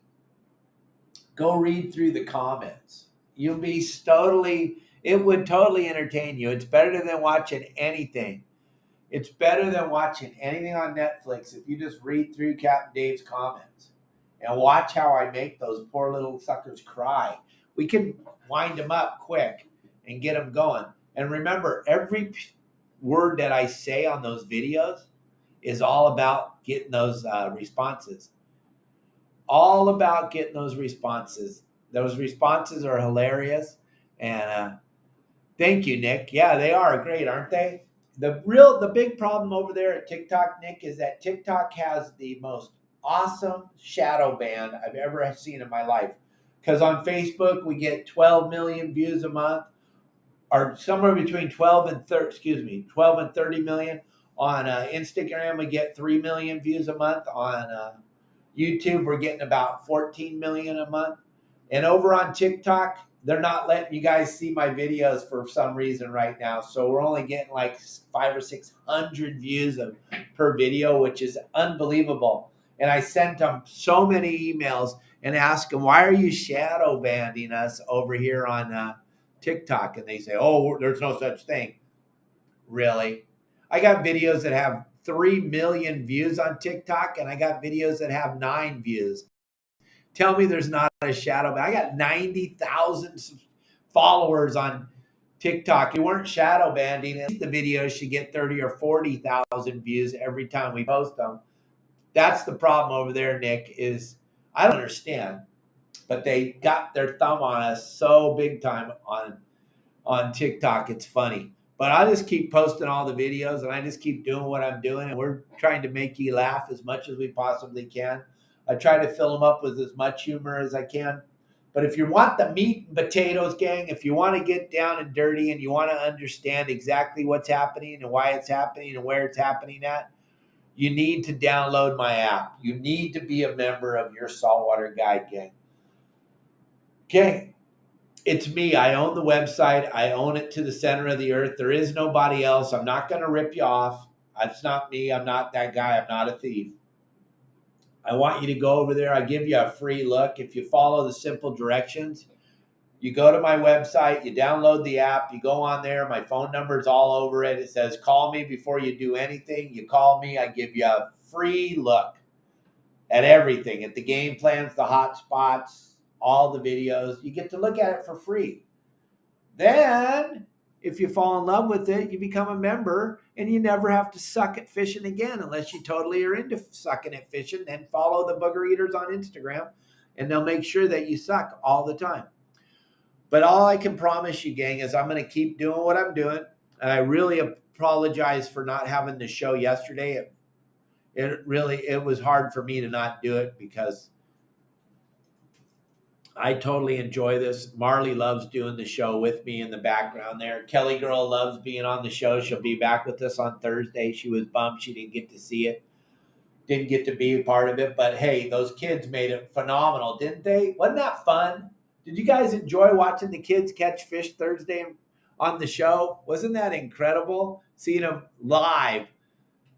go read through the comments. It would totally entertain you. It's better than watching anything. It's better than watching anything on Netflix if you just read through Captain Dave's comments and watch how I make those poor little suckers cry. We can wind them up quick and get them going. And remember, every word that I say on those videos is all about getting those responses. All about getting those responses. Those responses are hilarious. And thank you, Nick. Yeah, they are great, aren't they? The big problem over there at TikTok, Nick, is that TikTok has the most awesome shadow ban I've ever seen in my life. Because on Facebook, we get 12 million views a month, or somewhere between 12 and 30 million. On Instagram, we get 3 million views a month. On YouTube, we're getting about 14 million a month. And over on TikTok, they're not letting you guys see my videos for some reason right now. So we're only getting like 500 or 600 views per video, which is unbelievable. And I sent them so many emails and asked them, why are you shadow banning us over here on TikTok? And they say, oh, there's no such thing. Really? I got videos that have 3 million views on TikTok, and I got videos that have 9 views. Tell me there's not a shadow ban. I got 90,000 followers on TikTok. You weren't shadow banning. The videos should get 30 or 40,000 views every time we post them. That's the problem over there, Nick, is I don't understand, but they got their thumb on us so big time on TikTok. It's funny. But I just keep posting all the videos and I just keep doing what I'm doing. And we're trying to make you laugh as much as we possibly can. I try to fill them up with as much humor as I can. But if you want the meat and potatoes, gang, if you want to get down and dirty and you want to understand exactly what's happening and why it's happening and where it's happening at, you need to download my app. You need to be a member of Your Saltwater Guide, gang. Gang, it's me. I own the website. I own it to the center of the earth. There is nobody else. I'm not going to rip you off. It's not me. I'm not that guy. I'm not a thief. I want you to go over there. I give you a free look. If you follow the simple directions, you go to my website, you download the app, you go on there. My phone number is all over it. It says, call me before you do anything. You call me. I give you a free look at everything, at the game plans, the hot spots, all the videos. You get to look at it for free. Then, if you fall in love with it, you become a member and you never have to suck at fishing again unless you totally are into sucking at fishing. Then follow the booger eaters on Instagram and they'll make sure that you suck all the time. But all I can promise you, gang, is I'm going to keep doing what I'm doing. And I really apologize for not having the show yesterday. It was hard for me to not do it because I totally enjoy this. Marley loves doing the show with me in the background there. Kelly Girl loves being on the show. She'll be back with us on Thursday. She was bummed she didn't get to see it. Didn't get to be a part of it. But hey, those kids made it phenomenal, didn't they? Wasn't that fun? Did you guys enjoy watching the kids catch fish Thursday on the show? Wasn't that incredible? Seeing them live.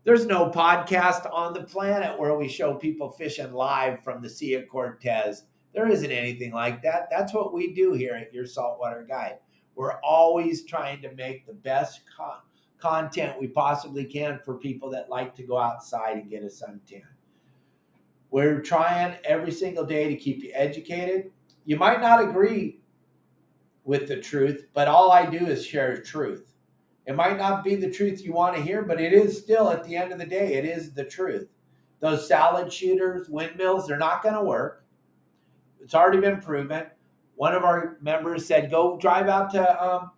There's no podcast on the planet where we show people fishing live from the Sea of Cortez. There isn't anything like that. That's what we do here at Your Saltwater Guide. We're always trying to make the best content we possibly can for people that like to go outside and get a suntan. We're trying every single day to keep you educated. You might not agree with the truth, but all I do is share truth. It might not be the truth you want to hear, but it is still, at the end of the day, it is the truth. Those salad shooters, windmills, they're not going to work. It's already been proven. One of our members said, go drive out to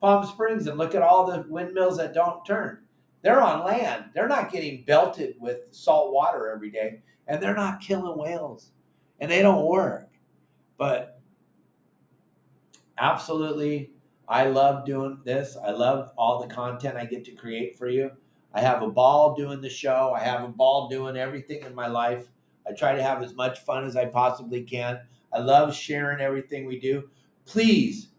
Palm Springs and look at all the windmills that don't turn. They're on land. They're not getting belted with salt water every day, and they're not killing whales, and they don't work. But absolutely, I love doing this. I love all the content I get to create for you. I have a ball doing the show. I have a ball doing everything in my life. I try to have as much fun as I possibly can. I love sharing everything we do. Please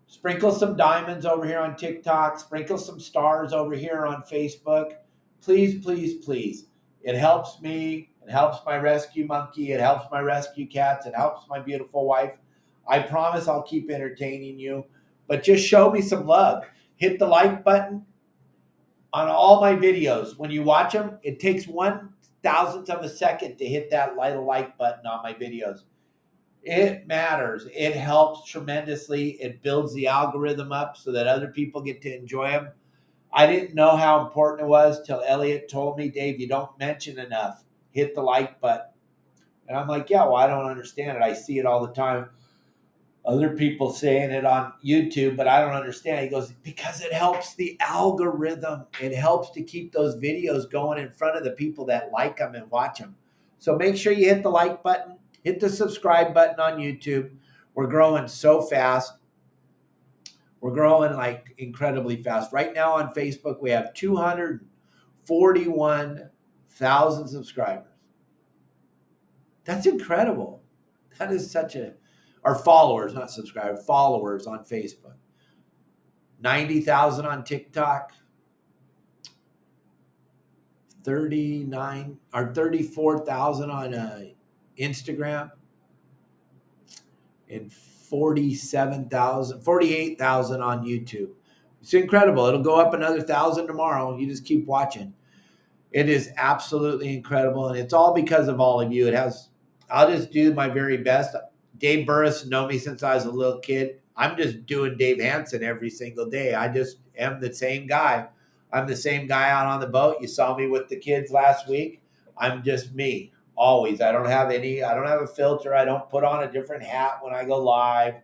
sprinkle some diamonds over here on TikTok. Sprinkle some stars over here on Facebook. Please, please, please. It helps me. It helps my rescue monkey. It helps my rescue cats. It helps my beautiful wife. I promise I'll keep entertaining you. But just show me some love. Hit the like button on all my videos. When you watch them, it takes 1/1000th of a second to hit that little like button on my videos. It matters. It helps tremendously. It builds the algorithm up so that other people get to enjoy them. I didn't know how important it was till Elliot told me, Dave, you don't mention enough. Hit the like button. And I'm like, yeah, well, I don't understand it. I see it all the time. Other people saying it on YouTube, but I don't understand. He goes, because it helps the algorithm. It helps to keep those videos going in front of the people that like them and watch them. So make sure you hit the like button, hit the subscribe button on YouTube. We're growing so fast. We're growing like incredibly fast. Right now on Facebook, we have 241,000 subscribers. That's incredible. That is such a... Our followers, not subscribers, followers on Facebook. 90,000 on TikTok. 34,000 on Instagram. And 48,000 on YouTube. It's incredible. It'll go up another 1,000 tomorrow. You just keep watching. It is absolutely incredible. And it's all because of all of you. I'll just do my very best. Dave Burris know me since I was a little kid. I'm just doing Dave Hansen every single day. I just am the same guy. I'm the same guy out on the boat. You saw me with the kids last week. I'm just me, always. I don't have a filter. I don't put on a different hat when I go live.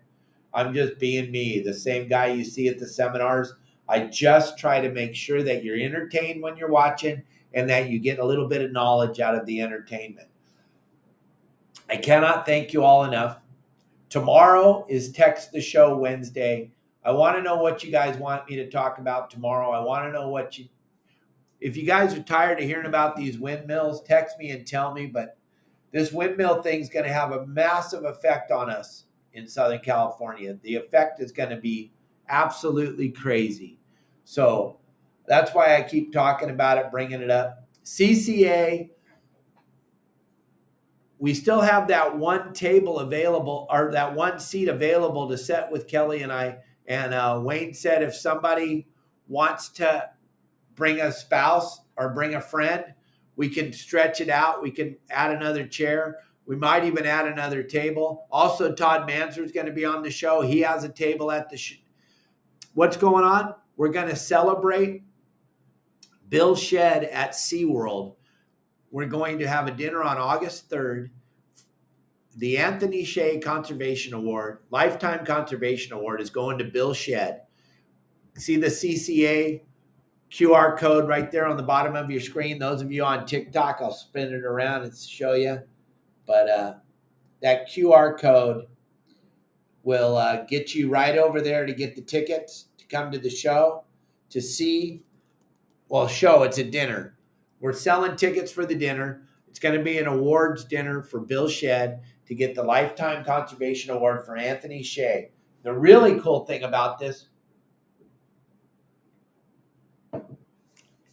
I'm just being me, the same guy you see at the seminars. I just try to make sure that you're entertained when you're watching and that you get a little bit of knowledge out of the entertainment. I cannot thank you all enough. Tomorrow is Text the Show Wednesday. I want to know what you guys want me to talk about tomorrow. I want to know if you guys are tired of hearing about these windmills, text me and tell me. But this windmill thing is going to have a massive effect on us in Southern California. The effect is going to be absolutely crazy. So that's why I keep talking about it, bringing it up. CCA, we still have that one table available, or that one seat available to set with Kelly and I. And Wayne said if somebody wants to bring a spouse or bring a friend, we can stretch it out. We can add another chair. We might even add another table. Also, Todd Manser is going to be on the show. He has a table at the What's going on? We're going to celebrate Bill Shedd at SeaWorld. We're going to have a dinner on August 3rd. The Anthony Shea Conservation Award, Lifetime Conservation Award, is going to Bill Shedd. See the CCA QR code right there on the bottom of your screen. Those of you on TikTok, I'll spin it around and show you. But that QR code will get you right over there to get the tickets to come to the show to see. Well, show, it's a dinner. We're selling tickets for the dinner. It's going to be an awards dinner for Bill Shedd to get the Lifetime Conservation Award for Anthony Shea. The really cool thing about this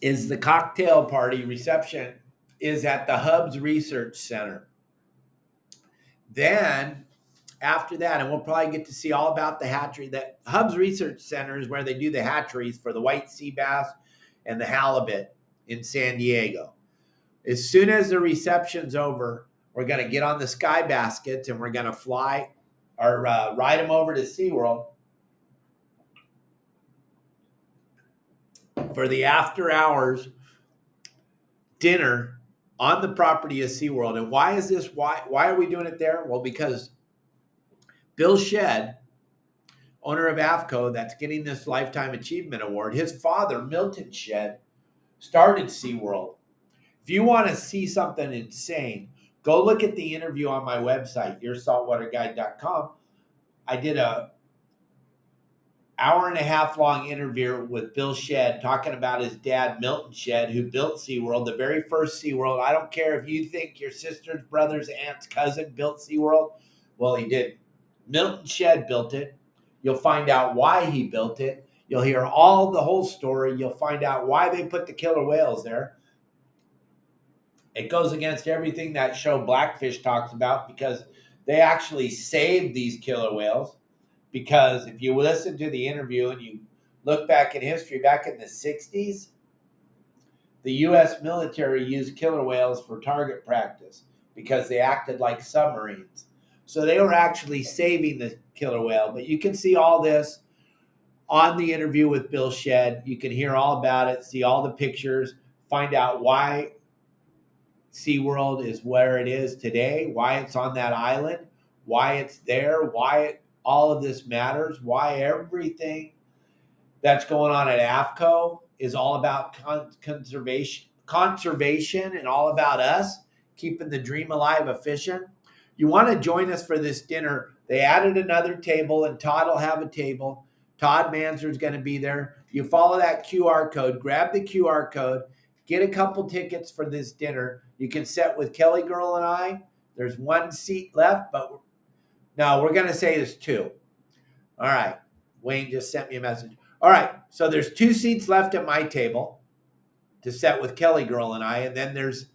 is the cocktail party reception is at the Hubs Research Center. Then after that, and we'll probably get to see all about the hatchery. That Hubs Research Center is where they do the hatcheries for the white sea bass and the halibut in San Diego. As soon as the reception's over, we're going to get on the sky baskets and we're going to fly or ride them over to SeaWorld for the after hours dinner on the property of SeaWorld. And why is this? Why are we doing it there? Well, because Bill Shedd, owner of AFCO, that's getting this Lifetime Achievement Award, his father, Milton Shedd, started SeaWorld. If you want to see something insane, go look at the interview on my website, yoursaltwaterguide.com. I did a hour-and-a-half long interview with Bill Shedd talking about his dad, Milton Shedd, who built SeaWorld, the very first SeaWorld. I don't care if you think your sister's brother's aunt's cousin built SeaWorld. Well, he did. Milton Shedd built it. You'll find out why he built it. You'll hear the whole story. You'll find out why they put the killer whales there. It goes against everything that show Blackfish talks about because they actually saved these killer whales. Because if you listen to the interview and you look back in history, back in the 60s, the U.S. military used killer whales for target practice because they acted like submarines. So they were actually saving the killer whale. But you can see all this on the interview with Bill Shedd. You can hear all about it, see all the pictures, find out why SeaWorld is where it is today, why it's on that island, why it's there, why all of this matters, why everything that's going on at AFCO is all about conservation and all about us keeping the dream alive of fishing. You want to join us for this dinner. They added another table, and Todd will have a table. Todd Manser is going to be there. You follow that QR code, grab the QR code, get a couple tickets for this dinner. You can sit with Kelly Girl and I. There's one seat left, but no, we're going to say there's two. All right. Wayne just sent me a message. All right. So there's 2 seats left at my table to sit with Kelly Girl and I. And then there's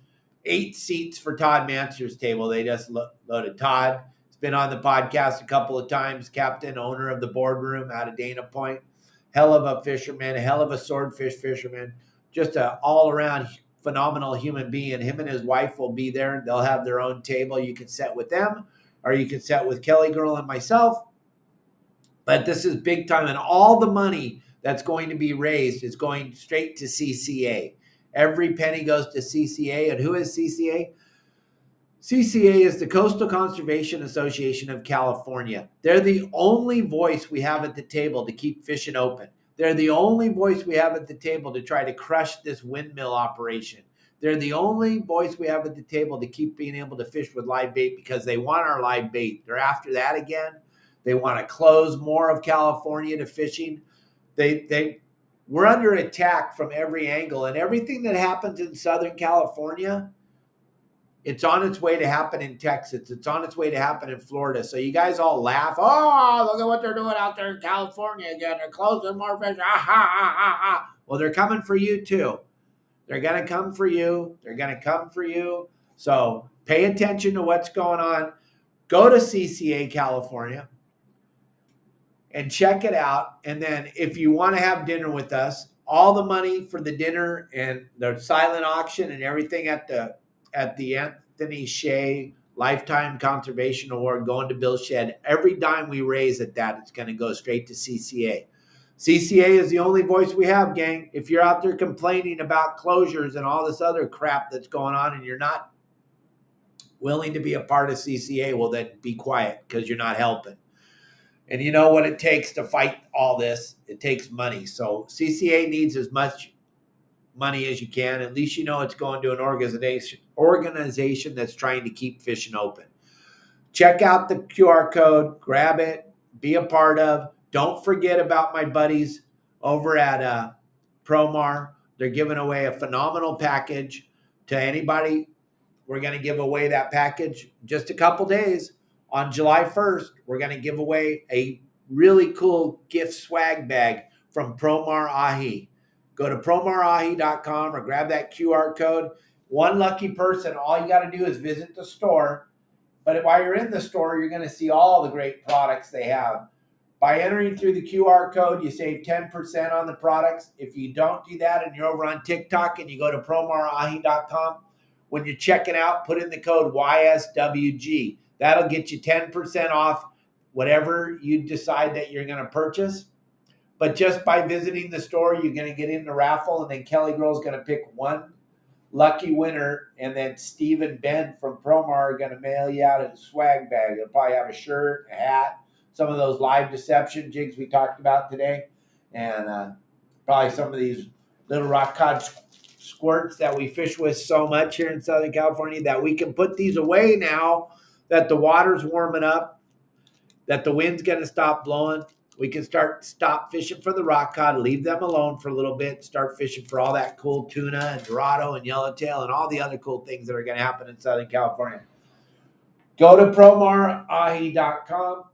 8 seats for Todd Manser's table. They just loaded. Todd has been on the podcast a couple of times, captain, owner of the boardroom out of Dana Point. Hell of a fisherman, a hell of a swordfish fisherman. Just an all-around phenomenal human being. Him and his wife will be there. They'll have their own table. You can sit with them, or you can sit with Kelly Girl and myself. But this is big time, and all the money that's going to be raised is going straight to CCA. Every penny goes to CCA. And who is CCA? CCA is the Coastal Conservation Association of California. They're the only voice we have at the table to keep fishing open. They're the only voice we have at the table to try to crush this windmill operation. They're the only voice we have at the table to keep being able to fish with live bait because they want our live bait. They're after that again. They want to close more of California to fishing. We're under attack from every angle, and everything that happens in Southern California, it's on its way to happen in Texas. It's on its way to happen in Florida. So you guys all laugh. Oh, look at what they're doing out there in California again. They're closing more fish. Ah, ha, ha, ha, ha. Well, they're coming for you too. They're going to come for you. They're going to come for you. So pay attention to what's going on. Go to CCA California and check it out. And then if you want to have dinner with us, all the money for the dinner and the silent auction and everything at the Anthony Shea Lifetime Conservation Award going to Bill Shedd, every dime we raise at that, it's going to go straight to CCA. CCA is the only voice we have, gang. If you're out there complaining about closures and all this other crap that's going on and you're not willing to be a part of CCA, well, then be quiet because you're not helping. And you know what it takes to fight all this? It takes money. So CCA needs as much money as you can. At least you know it's going to an organization that's trying to keep fishing open. Check out the QR code, grab it, be a part of. Don't forget about my buddies over at Promar. They're giving away a phenomenal package to anybody. We're going to give away that package just a couple days. On July 1st, we're going to give away a really cool gift swag bag from Promar Ahi. Go to promarahi.com or grab that QR code. One lucky person, all you got to do is visit the store. But while you're in the store, you're going to see all the great products they have. By entering through the QR code, you save 10% on the products. If you don't do that and you're over on TikTok and you go to promarahi.com, when you're checking out, put in the code YSWG. That'll get you 10% off whatever you decide that you're going to purchase. But just by visiting the store, you're going to get in the raffle, and then Kelly Girl's going to pick one lucky winner, and then Steve and Ben from Promar are going to mail you out a swag bag. They'll probably have a shirt, a hat, some of those live deception jigs we talked about today, and probably some of these little rock cod squirts that we fish with so much here in Southern California that we can put these away now that the water's warming up, that the wind's going to stop blowing. We can stop fishing for the rock cod, leave them alone for a little bit, start fishing for all that cool tuna and dorado and yellowtail and all the other cool things that are going to happen in Southern California. Go to promarahi.com,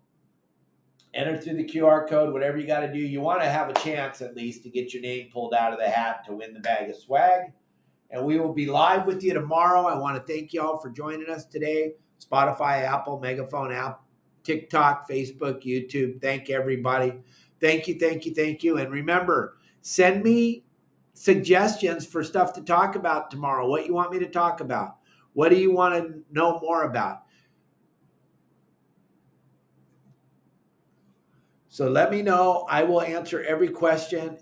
enter through the QR code, whatever you got to do. You want to have a chance at least to get your name pulled out of the hat to win the bag of swag. And we will be live with you tomorrow. I want to thank you all for joining us today. Spotify, Apple, Megaphone app, TikTok, Facebook, YouTube. Thank everybody. Thank you, thank you, thank you. And remember, send me suggestions for stuff to talk about tomorrow. What you want me to talk about? What do you want to know more about? So let me know. I will answer every question.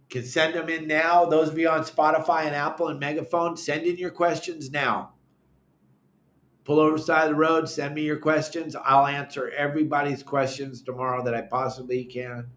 Can send them in now. Those of you on Spotify and Apple and Megaphone, send in your questions now. Pull over the side of the road, send me your questions. I'll answer everybody's questions tomorrow that I possibly can.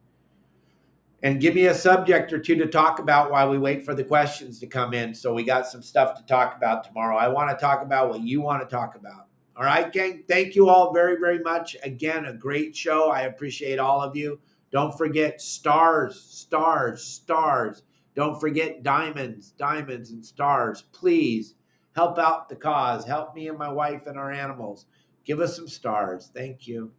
And give me a subject or two to talk about while we wait for the questions to come in. So we got some stuff to talk about tomorrow. I want to talk about what you want to talk about. All right, gang. Thank you all very, very much. Again, a great show. I appreciate all of you. Don't forget stars, stars, stars. Don't forget diamonds, diamonds, and stars. Please help out the cause. Help me and my wife and our animals. Give us some stars. Thank you.